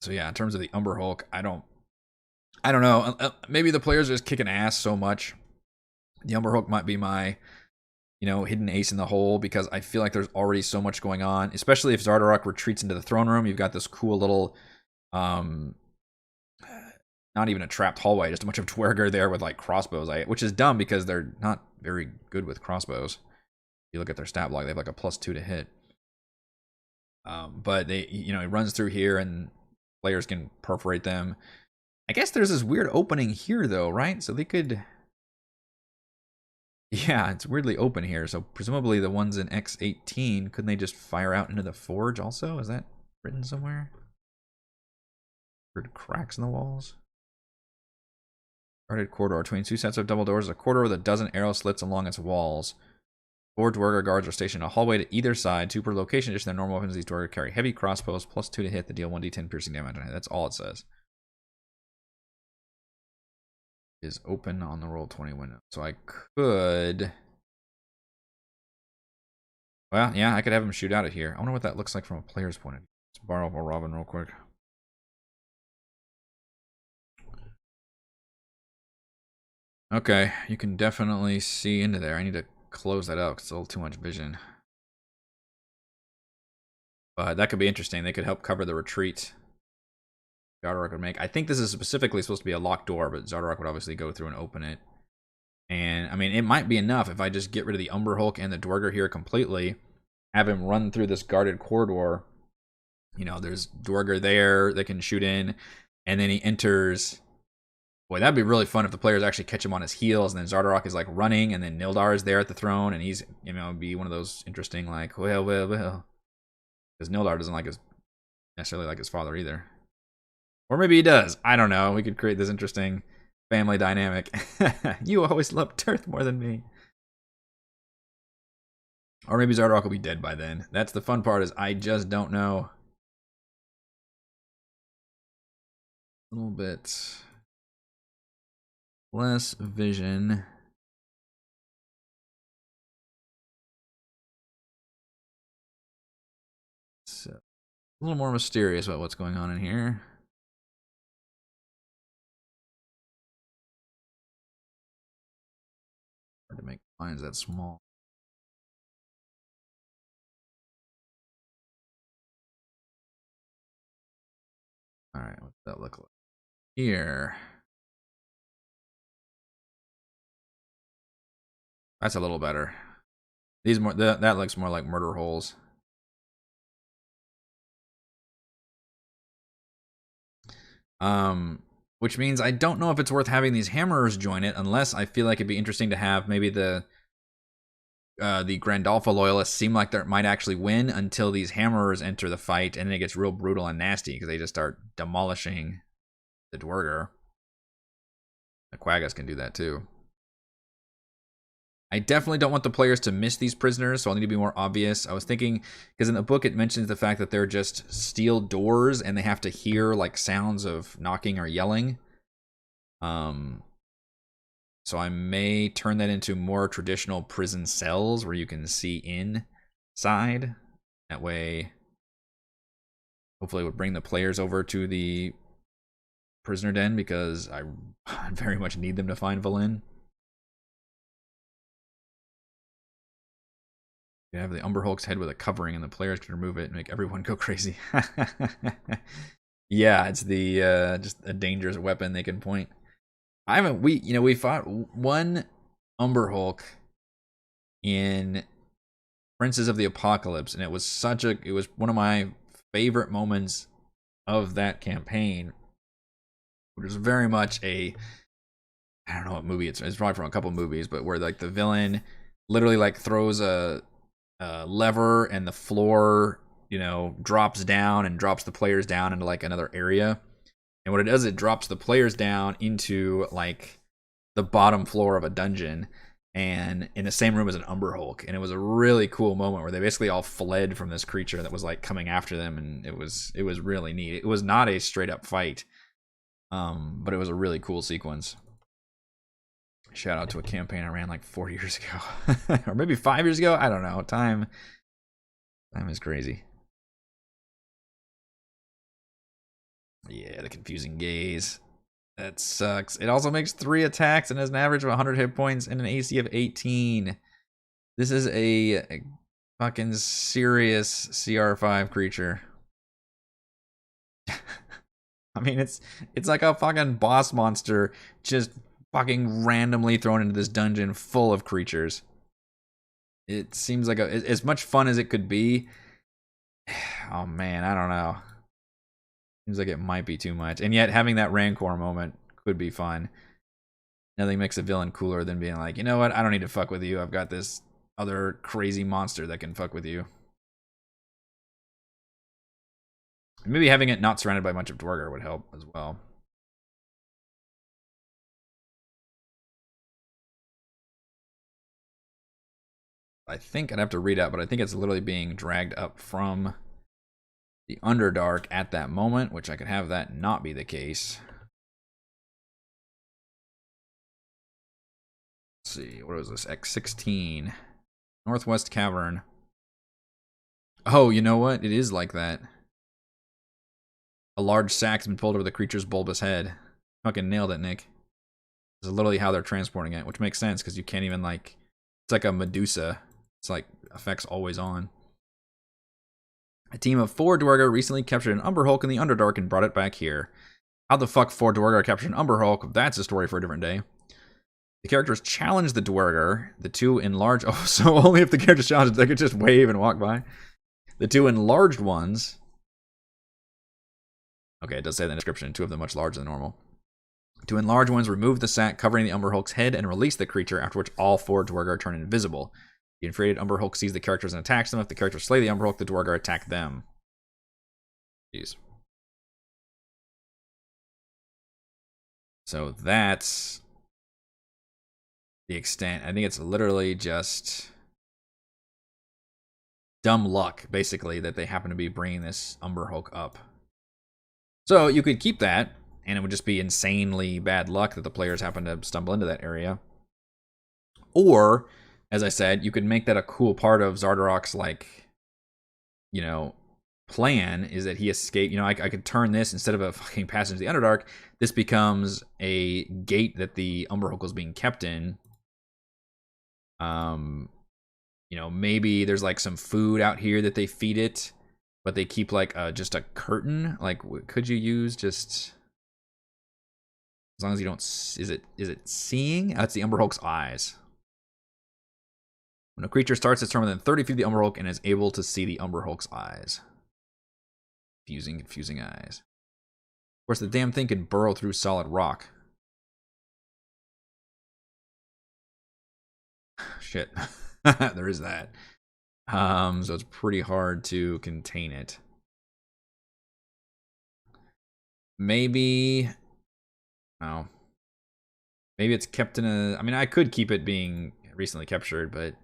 So yeah, in terms of the Umber Hulk, I don't know. Maybe the players are just kicking ass so much. The Umber Hulk might be my, hidden ace in the hole, because I feel like there's already so much going on. Especially if Zardarok retreats into the throne room. You've got this cool little not even a trapped hallway, just a bunch of Dwerger there with like crossbows, which is dumb because they're not very good with crossbows. If you look at their stat block, they have like a +2 to hit. But they, you know, it runs through here and players can perforate them. I guess there's this weird opening here though, right? So they could, yeah, it's weirdly open here. So presumably the ones in X18, couldn't they just fire out into the forge also? Is that written somewhere? Weird cracks in the walls. Guarded corridor. Between two sets of double doors, a corridor with a dozen arrow slits along its walls. 4 Dwerger guards are stationed in a hallway to either side, 2 per location. Addition to their normal weapons, these Dwerger carry heavy crossbows, +2 to hit, that deal 1d10 piercing damage. That's all it says. Is open on the Roll20 window. So I could... Well, yeah, I could have him shoot out of here. I wonder what that looks like from a player's point of view. Let's borrow a Robin real quick. Okay, you can definitely see into there. I need to close that out because it's a little too much vision. But that could be interesting. They could help cover the retreat Zardarok would make. I think this is specifically supposed to be a locked door, but Zardarok would obviously go through and open it. And, I mean, it might be enough if I just get rid of the Umber Hulk and the Dwerger here completely, have him run through this guarded corridor. You know, there's Dwerger there that can shoot in, and then he enters... Boy, that'd be really fun if the players actually catch him on his heels, and then Zardarok is, like, running, and then Nildar is there at the throne, and he's, you know, be one of those interesting, like, well. Because Nildar doesn't necessarily like his father either. Or maybe he does. I don't know. We could create this interesting family dynamic. You always loved Tirth more than me. Or maybe Zardarok will be dead by then. That's the fun part, is I just don't know. A little bit less vision. So, a little more mysterious about what's going on in here. Hard to make lines that small. Alright, what's that look like? Here. That's a little better. These more that looks more like murder holes. Which means I don't know if it's worth having these hammerers join it, unless I feel like it'd be interesting to have maybe the Grandalfa loyalists seem like they might actually win until these hammerers enter the fight, and then it gets real brutal and nasty because they just start demolishing the Dwerger. The Quaggas can do that too. I definitely don't want the players to miss these prisoners, so I'll need to be more obvious. I was thinking, because in the book it mentions the fact that they're just steel doors and they have to hear like sounds of knocking or yelling. So I may turn that into more traditional prison cells where you can see inside. That way, hopefully it would bring the players over to the prisoner den, because I very much need them to find Valin. You have the Umber Hulk's head with a covering, and the players can remove it and make everyone go crazy. Yeah, it's the just a dangerous weapon they can point. We fought one Umber Hulk in Princes of the Apocalypse, and it was one of my favorite moments of that campaign. It was very much I don't know what movie it's probably from a couple movies, but where like the villain literally like throws a lever and the floor, you know, drops down and drops the players down into like another area. And what it does, it drops the players down into like the bottom floor of a dungeon and in the same room as an Umber Hulk. And it was a really cool moment where they basically all fled from this creature that was like coming after them, and it was really neat. It was not a straight up fight, but it was a really cool sequence. Shout out to a campaign I ran like 4 years ago. Or maybe 5 years ago. I don't know. Time is crazy. Yeah, the confusing gaze. That sucks. It also makes 3 attacks and has an average of 100 hit points and an AC of 18. This is a fucking serious CR5 creature. I mean, it's like a fucking boss monster just fucking randomly thrown into this dungeon full of creatures. It seems like as much fun as it could be. Oh man, I don't know. Seems like it might be too much. And yet having that Rancor moment could be fun. Nothing makes a villain cooler than being like, you know what, I don't need to fuck with you. I've got this other crazy monster that can fuck with you. Maybe having it not surrounded by much of Dwargar would help as well. I think I'd have to read out, but I think it's literally being dragged up from the Underdark at that moment, which I could have that not be the case. Let's see, what was this? X16. Northwest Cavern. Oh, you know what? It is like that. A large sack's been pulled over the creature's bulbous head. Fucking nailed it, Nick. This is literally how they're transporting it, which makes sense because you can't even like. It's like a Medusa. It's like effects always on. A team of 4 Dwargar recently captured an Umber Hulk in the Underdark and brought it back here. How the fuck 4 Dwargar captured an Umber Hulk? That's a story for a different day. The characters challenge the Dwargar. The 2 enlarged. Oh, so only if the characters challenge it, they could just wave and walk by. The 2 enlarged ones. Okay, it does say in the description, 2 of them much larger than normal. 2 enlarged ones remove the sack covering the Umber Hulk's head and release the creature, after which all 4 Dwargar turn invisible. The infuriated Umber Hulk sees the characters and attacks them. If the characters slay the Umber Hulk, the Dwargar attack them. Jeez. So that's the extent. I think it's literally just dumb luck, basically, that they happen to be bringing this Umber Hulk up. So you could keep that, and it would just be insanely bad luck that the players happen to stumble into that area. Or, as I said, you could make that a cool part of Zardarok's, like, you know, plan, is that he escaped. You know, I could turn this, instead of a fucking passage to the Underdark, this becomes a gate that the Umber Hulk was being kept in. You know, maybe there's like some food out here that they feed it, but they keep like just a curtain. Like, could you use just, as long as you don't, is it seeing? That's the Umber Hulk's eyes. When a creature starts its turn within 30 feet of the Umber Hulk and is able to see the Umber Hulk's eyes. Confusing eyes. Of course, the damn thing can burrow through solid rock. Shit. There is that. So it's pretty hard to contain it. Maybe, oh, maybe it's kept in a. I mean, I could keep it being recently captured, but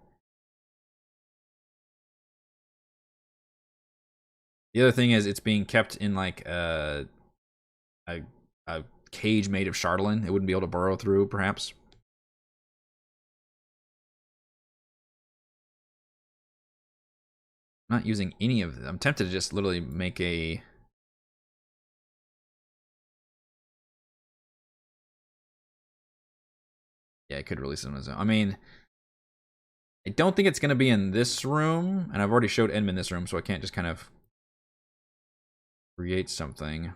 the other thing is it's being kept in like a cage made of Chardalyn. It wouldn't be able to burrow through, perhaps. I'm not using any of them. I'm tempted to just literally make a. Yeah, I could release them as. I mean, I don't think it's going to be in this room, and I've already showed Edmund this room, so I can't just kind of create something.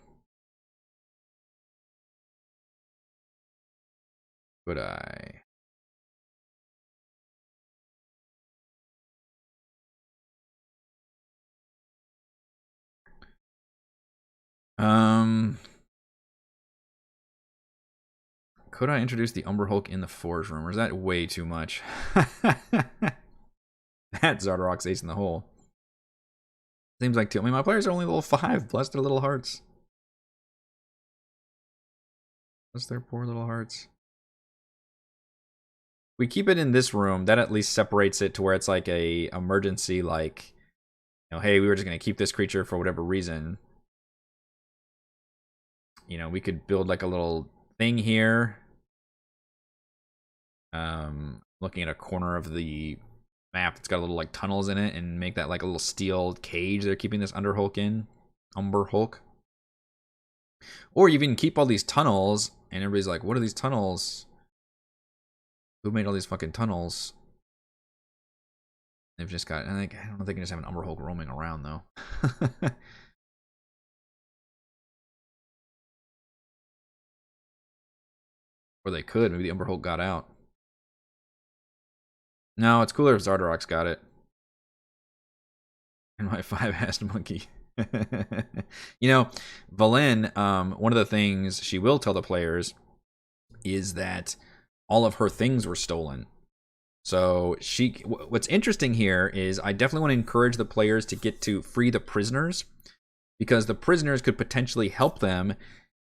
Could I? Could I introduce the Umber Hulk in the Forge room, or is that way too much? That Zardarok's ace in the hole. Seems like too. I mean, my players are only level 5, plus their little hearts. Plus their poor little hearts. We keep it in this room, that at least separates it to where it's like a emergency, like, you know, hey, we were just gonna keep this creature for whatever reason. You know, we could build like a little thing here. Looking at a corner of the map that's got a little like tunnels in it, and make that like a little steel cage they're keeping this Umber Hulk in. Umber Hulk. Or you even keep all these tunnels, and everybody's like, what are these tunnels? Who made all these fucking tunnels? They've just got, I don't know if they can just have an Umber Hulk roaming around though. Or they could. Maybe the Umber Hulk got out. No, it's cooler if Zardarok's got it. And my 5-assed monkey. You know, Valen, one of the things she will tell the players is that all of her things were stolen. So what's interesting here is I definitely want to encourage the players to get to free the prisoners, because the prisoners could potentially help them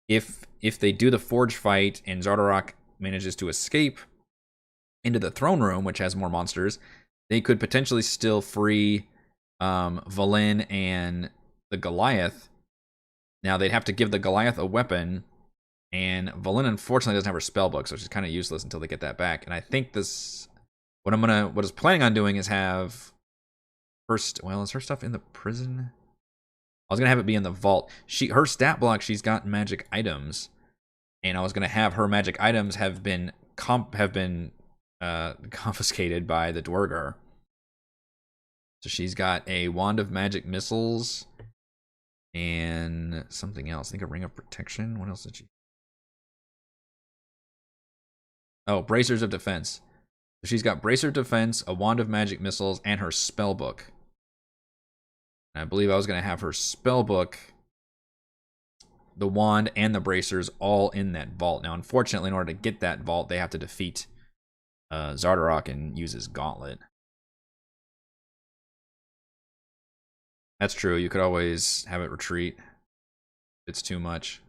if they do the Forge fight and Zardarok manages to escape into the throne room, which has more monsters. They could potentially still free Valen and the Goliath. Now they'd have to give the Goliath a weapon, and Valen unfortunately doesn't have her spellbook, so she's kind of useless until they get that back. And I think this, what I was planning on doing is have first. Well, is her stuff in the prison? I was gonna have it be in the vault. Her stat block, she's got magic items, and I was gonna have her magic items have been confiscated by the Dwargar. So she's got a wand of magic missiles and something else. I think a ring of protection. What else did she? Oh, bracers of defense. So she's got bracer of defense, a wand of magic missiles, and her spell book. And I believe I was going to have her spell book, the wand, and the bracers all in that vault. Now, unfortunately, in order to get that vault, they have to defeat Zardarok and use his gauntlet. That's true. You could always have it retreat. It's too much.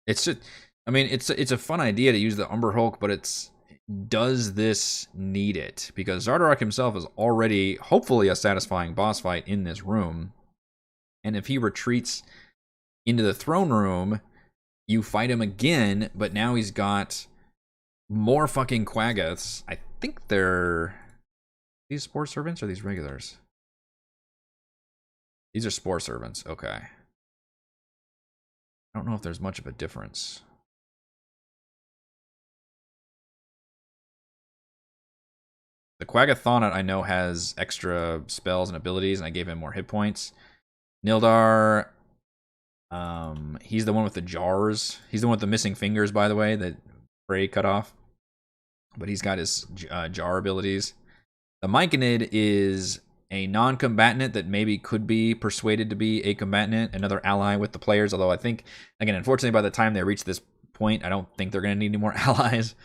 It's just, I mean, it's a fun idea to use the Umber Hulk, but does this need it? Because Zardarok himself is already, hopefully, a satisfying boss fight in this room. And if he retreats into the throne room, you fight him again, but now he's got more fucking Quaggoths. I think they're these Spore Servants or these regulars? These are Spore Servants. Okay. I don't know if there's much of a difference. The Quaggoth Thonut I know has extra spells and abilities, and I gave him more hit points. Nildar, he's the one with the jars. He's the one with the missing fingers, by the way, that Frey cut off. But he's got his jar abilities. The Myconid is a non-combatant that maybe could be persuaded to be a combatant, another ally with the players. Although I think, again, unfortunately, by the time they reach this point, I don't think they're going to need any more allies.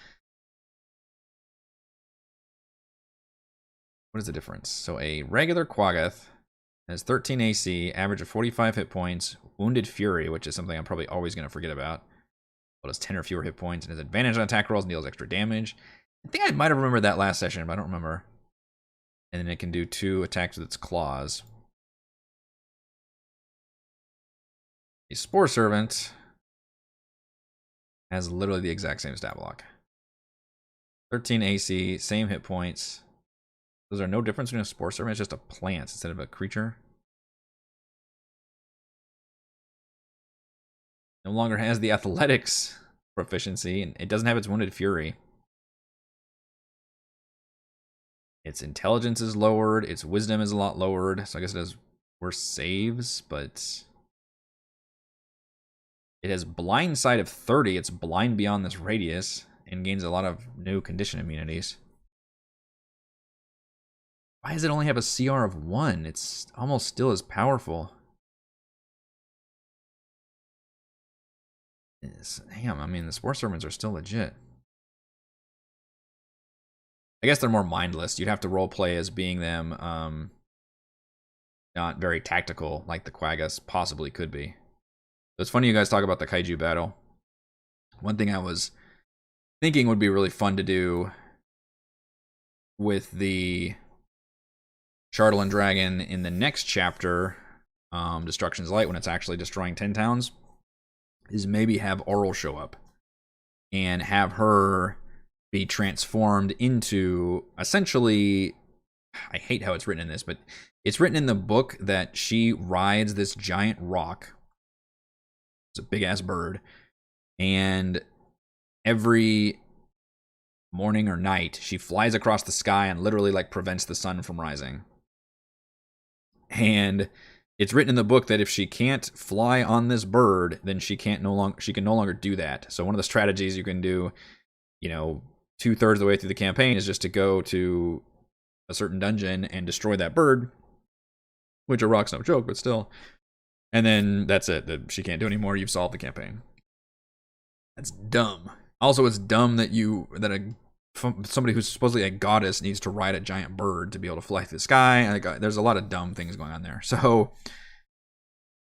What is the difference? So a regular Quaggoth has 13 AC, average of 45 hit points, Wounded Fury, which is something I'm probably always going to forget about. But has 10 or fewer hit points, and has advantage on attack rolls and deals extra damage. I think I might have remembered that last session, but I don't remember. And then it can do 2 attacks with its claws. A Spore Servant has literally the exact same stat block. 13 AC, same hit points. Those are no difference between a Spore Servant. It's just a plant instead of a creature. No longer has the athletics proficiency, and it doesn't have its Wounded Fury. Its intelligence is lowered. Its wisdom is a lot lowered. So I guess it has worse saves, but it has blind sight of 30. It's blind beyond this radius and gains a lot of new condition immunities. Why does it only have a CR of 1? It's almost still as powerful. Damn, I mean, the Spore Servants are still legit. I guess they're more mindless. You'd have to roleplay as being them not very tactical like the Quaggas possibly could be. So it's funny you guys talk about the Kaiju battle. One thing I was thinking would be really fun to do with the Chardalyn Dragon in the next chapter, Destruction's Light, when it's actually destroying 10 towns, is maybe have Oral show up and have her be transformed into, essentially, I hate how it's written in this, but it's written in the book that she rides this giant rock. It's a big ass bird, and every morning or night she flies across the sky and literally like prevents the sun from rising. And it's written in the book that if she can't fly on this bird, then she can no longer do that. So one of the strategies you can do, 2/3 of the way through the campaign, is just to go to a certain dungeon and destroy that bird, which a rock's no joke, but still. And then that's it. That she can't do anymore. You've solved the campaign. That's dumb. Also, it's dumb that somebody who's supposedly a goddess needs to ride a giant bird to be able to fly through the sky. There's a lot of dumb things going on there. So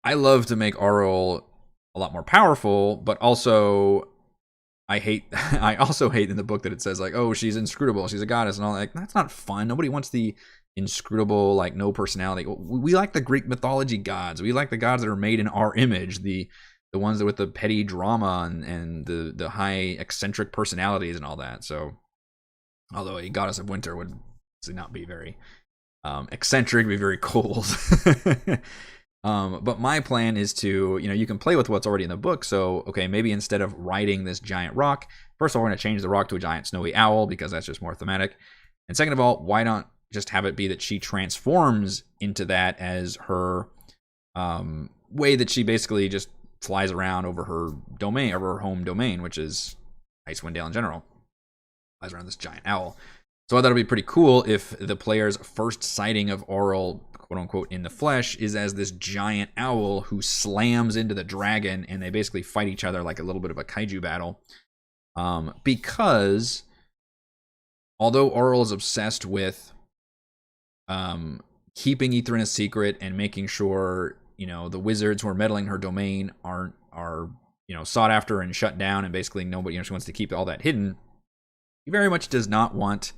I love to make Auril a lot more powerful, but also I also hate in the book that it says like, oh, she's inscrutable, she's a goddess, and all. Like, that's not fun. Nobody wants the inscrutable, like, no personality. We like the Greek mythology gods. We like the gods that are made in our image, the ones that with the petty drama and the high eccentric personalities and all that. So, although a goddess of winter would not be very eccentric, be very cold. But my plan is to, you can play with what's already in the book. So, okay, maybe instead of riding this giant rock, first of all, we're going to change the rock to a giant snowy owl because that's just more thematic. And second of all, why not just have it be that she transforms into that as her way that she basically just flies around over her domain, over her home domain, which is Icewind Dale in general. Flies around this giant owl. So I thought it'd be pretty cool if the player's first sighting of Auril, quote unquote, in the flesh is as this giant owl who slams into the dragon, and they basically fight each other like a little bit of a kaiju battle. Because although Auril is obsessed with keeping Ithrin a secret and making sure the wizards who are meddling her domain are sought after and shut down, and basically nobody, she wants to keep all that hidden, he very much does not want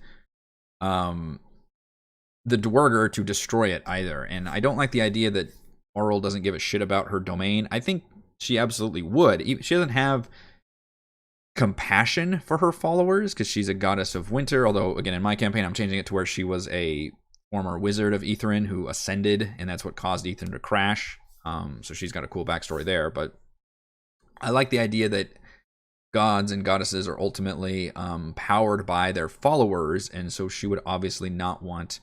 the Dwarger to destroy it either. And I don't like the idea that Auril doesn't give a shit about her domain. I think she absolutely would. She doesn't have compassion for her followers because she's a goddess of winter. Although, again, in my campaign, I'm changing it to where she was a former wizard of Ithrin who ascended, and that's what caused Ithrin to crash. So she's got a cool backstory there. But I like the idea that gods and goddesses are ultimately powered by their followers, and so she would obviously not want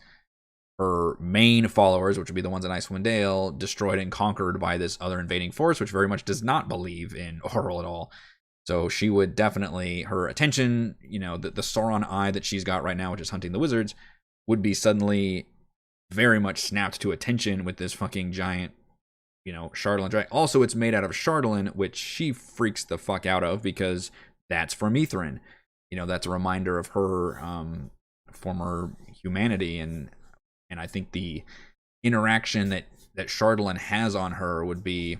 her main followers, which would be the ones in Icewind Dale, destroyed and conquered by this other invading force, which very much does not believe in Auril at all. So she would definitely, her attention, the Sauron eye that she's got right now, which is hunting the wizards, would be suddenly very much snapped to attention with this fucking giant, Chardalyn dragon. Also, it's made out of Chardalyn, which she freaks the fuck out of because that's from Ithrin. That's a reminder of her former humanity, and I think the interaction that Chardalyn has on her would be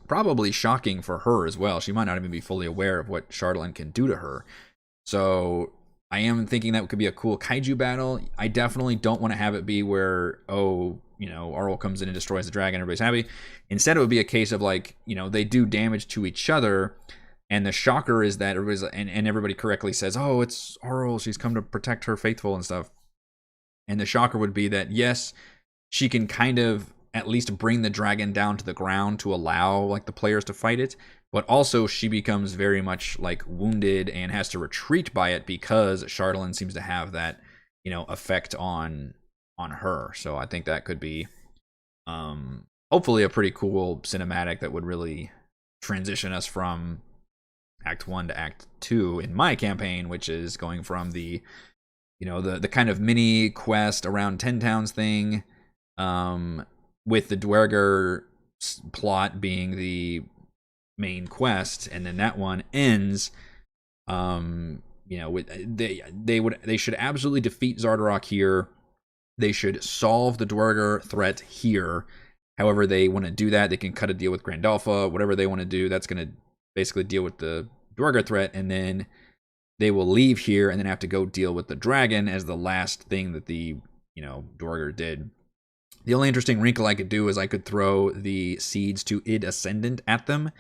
probably shocking for her as well. She might not even be fully aware of what Chardalyn can do to her. So I am thinking that could be a cool kaiju battle. I definitely don't want to have it be where, Auril comes in and destroys the dragon, everybody's happy. Instead, it would be a case of like, they do damage to each other, and the shocker is that everybody correctly says, oh, it's Auril, she's come to protect her faithful and stuff. And the shocker would be that, yes, she can kind of at least bring the dragon down to the ground to allow like the players to fight it, but also she becomes very much like wounded and has to retreat by it because Chardalyn seems to have that, effect on her. So I think that could be hopefully a pretty cool cinematic that would really transition us from Act 1 to Act 2 in my campaign, which is going from the the kind of mini quest around 10 Towns thing, with the Dwerger plot being the main quest, and then that one ends, with they should absolutely defeat Zardarok here. They should solve the Dwerger threat here. However they want to do that, they can cut a deal with Grandalfa, whatever they want to do. That's going to basically deal with the Dwerger threat, and then they will leave here and then have to go deal with the dragon as the last thing that the, Dwerger did. The only interesting wrinkle I could do is I could throw the seeds to Id Ascendant at them,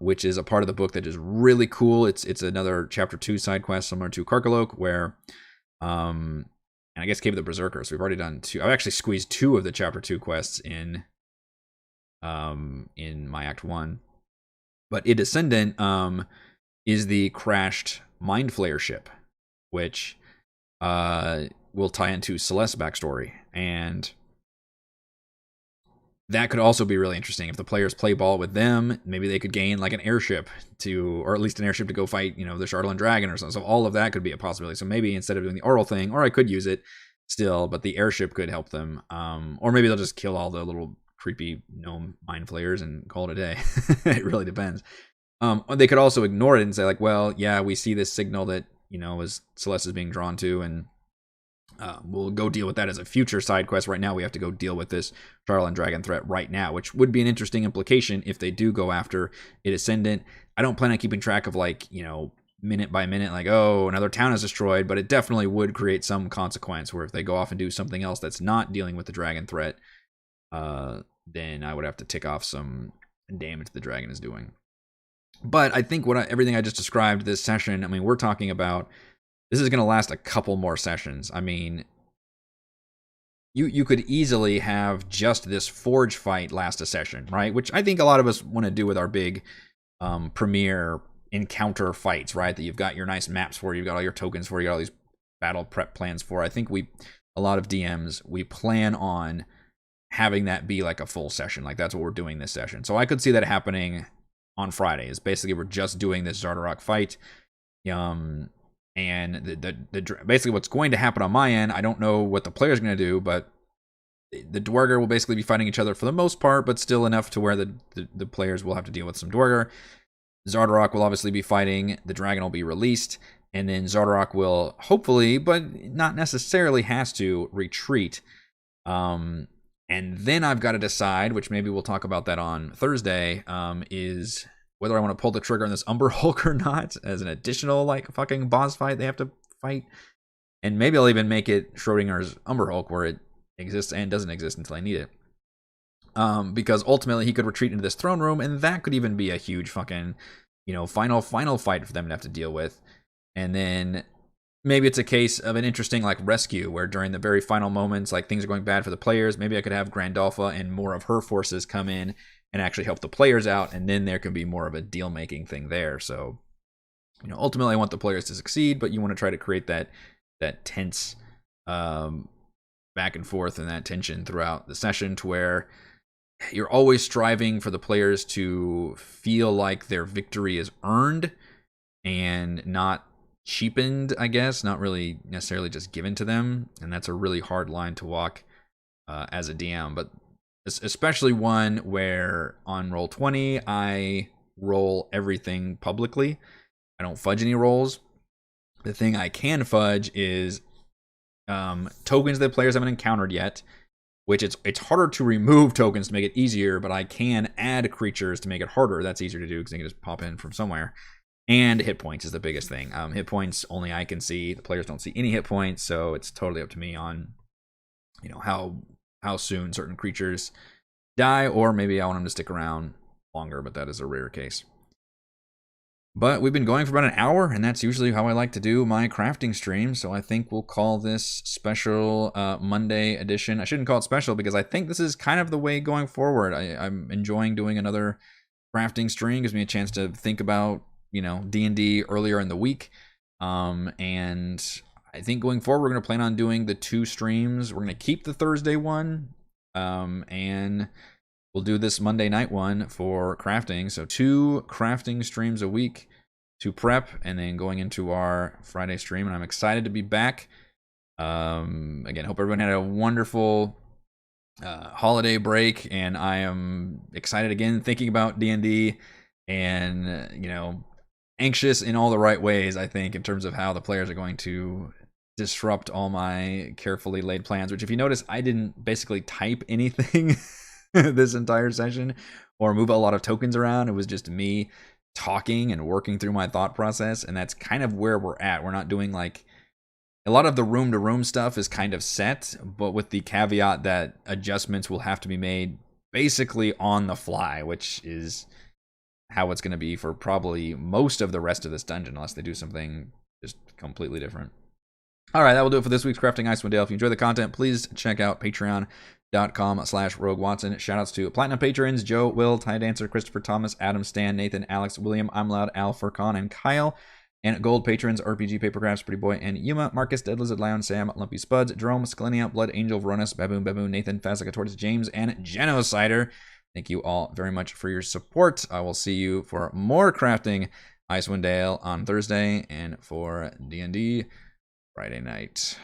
which is a part of the book that is really cool. It's another Chapter 2 side quest similar to Karkalok, where, and I guess Cave of the Berserkers. We've already done 2. I've actually squeezed 2 of the Chapter 2 quests in my Act 1. But Id Ascendant, is the crashed Mind Flayer ship, which will tie into Celeste's backstory. And that could also be really interesting if the players play ball with them. Maybe they could gain like an airship or at least an airship to go fight, the Shardland Dragon or something. So all of that could be a possibility. So maybe instead of doing the oral thing, or I could use it still, but the airship could help them. Or maybe they'll just kill all the little creepy gnome mind flayers and call it a day. It really depends. They could also ignore it and say like, well, yeah, we see this signal that as Celeste is being drawn to, and we'll go deal with that as a future side quest. Right now, we have to go deal with this Shardland Dragon threat right now, which would be an interesting implication if they do go after it Ascendant. I don't plan on keeping track of like, minute by minute, like, oh, another town is destroyed, but it definitely would create some consequence where if they go off and do something else that's not dealing with the dragon threat, then I would have to tick off some damage the dragon is doing. But I think everything I just described this session, I mean, we're talking about this is going to last a couple more sessions. I mean, you could easily have just this Forge fight last a session, right? Which I think a lot of us want to do with our big premier encounter fights, right? That you've got your nice maps for, you've got all your tokens for, you got all these battle prep plans for. I think a lot of DMs, we plan on having that be like a full session. Like that's what we're doing this session. So I could see that happening on Friday. Is basically we're just doing this Zardarok fight. And basically what's going to happen on my end, I don't know what the player's going to do, but the Dwarger will basically be fighting each other for the most part, but still enough to where the players will have to deal with some Dwarger. Zardarok will obviously be fighting, the dragon will be released, and then Zardarok will hopefully, but not necessarily has to, retreat. And then I've got to decide, which maybe we'll talk about that on Thursday, is whether I want to pull the trigger on this Umber Hulk or not as an additional like fucking boss fight they have to fight. And maybe I'll even make it Schrodinger's Umber Hulk where it exists and doesn't exist until I need it. Because ultimately he could retreat into this throne room, and that could even be a huge fucking, final fight for them to have to deal with. And then maybe it's a case of an interesting like rescue where during the very final moments, like things are going bad for the players. Maybe I could have Grandolpha and more of her forces come in and actually help the players out, and then there can be more of a deal-making thing there. So, ultimately I want the players to succeed, but you want to try to create that tense back and forth and that tension throughout the session to where you're always striving for the players to feel like their victory is earned and not cheapened, I guess, not really necessarily just given to them. And that's a really hard line to walk as a DM, but especially one where on Roll20 I roll everything publicly. I don't fudge any rolls. The thing I can fudge is tokens that players haven't encountered yet, which it's harder to remove tokens to make it easier, but I can add creatures to make it harder. That's easier to do because they can just pop in from somewhere. And hit points is the biggest thing. Hit points only I can see. The players don't see any hit points, so it's totally up to me on how soon certain creatures die, or maybe I want them to stick around longer, but that is a rare case. But we've been going for about an hour, and that's usually how I like to do my crafting stream, so I think we'll call this special Monday edition. I shouldn't call it special because I think this is kind of the way going forward. I'm enjoying doing another crafting stream. Gives me a chance to think about D&D earlier in the week, and I think going forward we're going to plan on doing the 2 streams. We're going to keep the Thursday one, and we'll do this Monday night one for crafting. So 2 crafting streams a week to prep, and then going into our Friday stream. And I'm excited to be back. Again, hope everyone had a wonderful holiday break, and I am excited again thinking about D&D, and anxious in all the right ways, I think, in terms of how the players are going to disrupt all my carefully laid plans. Which, if you notice, I didn't basically type anything this entire session or move a lot of tokens around. It was just me talking and working through my thought process, and that's kind of where we're at. We're not doing like a lot of the room to room stuff is kind of set, but with the caveat that adjustments will have to be made basically on the fly, which is how it's going to be for probably most of the rest of this dungeon, unless they do something just completely different. All right, that will do it for this week's Crafting Icewind Dale. If you enjoy the content, please check out patreon.com/Rogue Watson. Shoutouts to Platinum patrons Joe, Will, Ty Dancer, Christopher, Thomas, Adam, Stan, Nathan, Alex, William, I'm Loud, Al, Furcon, and Kyle. And gold patrons, RPG Papercrafts, Pretty Boy, and Yuma, Marcus, Dead Lizard, Lion, Sam, Lumpy Spuds, Jerome, Scalenia, Blood Angel, Veronis, Baboon, Nathan, Fazica, Tortoise, James, and Genocider. Thank you all very much for your support. I will see you for more crafting Icewind Dale on Thursday and for D&D Friday night.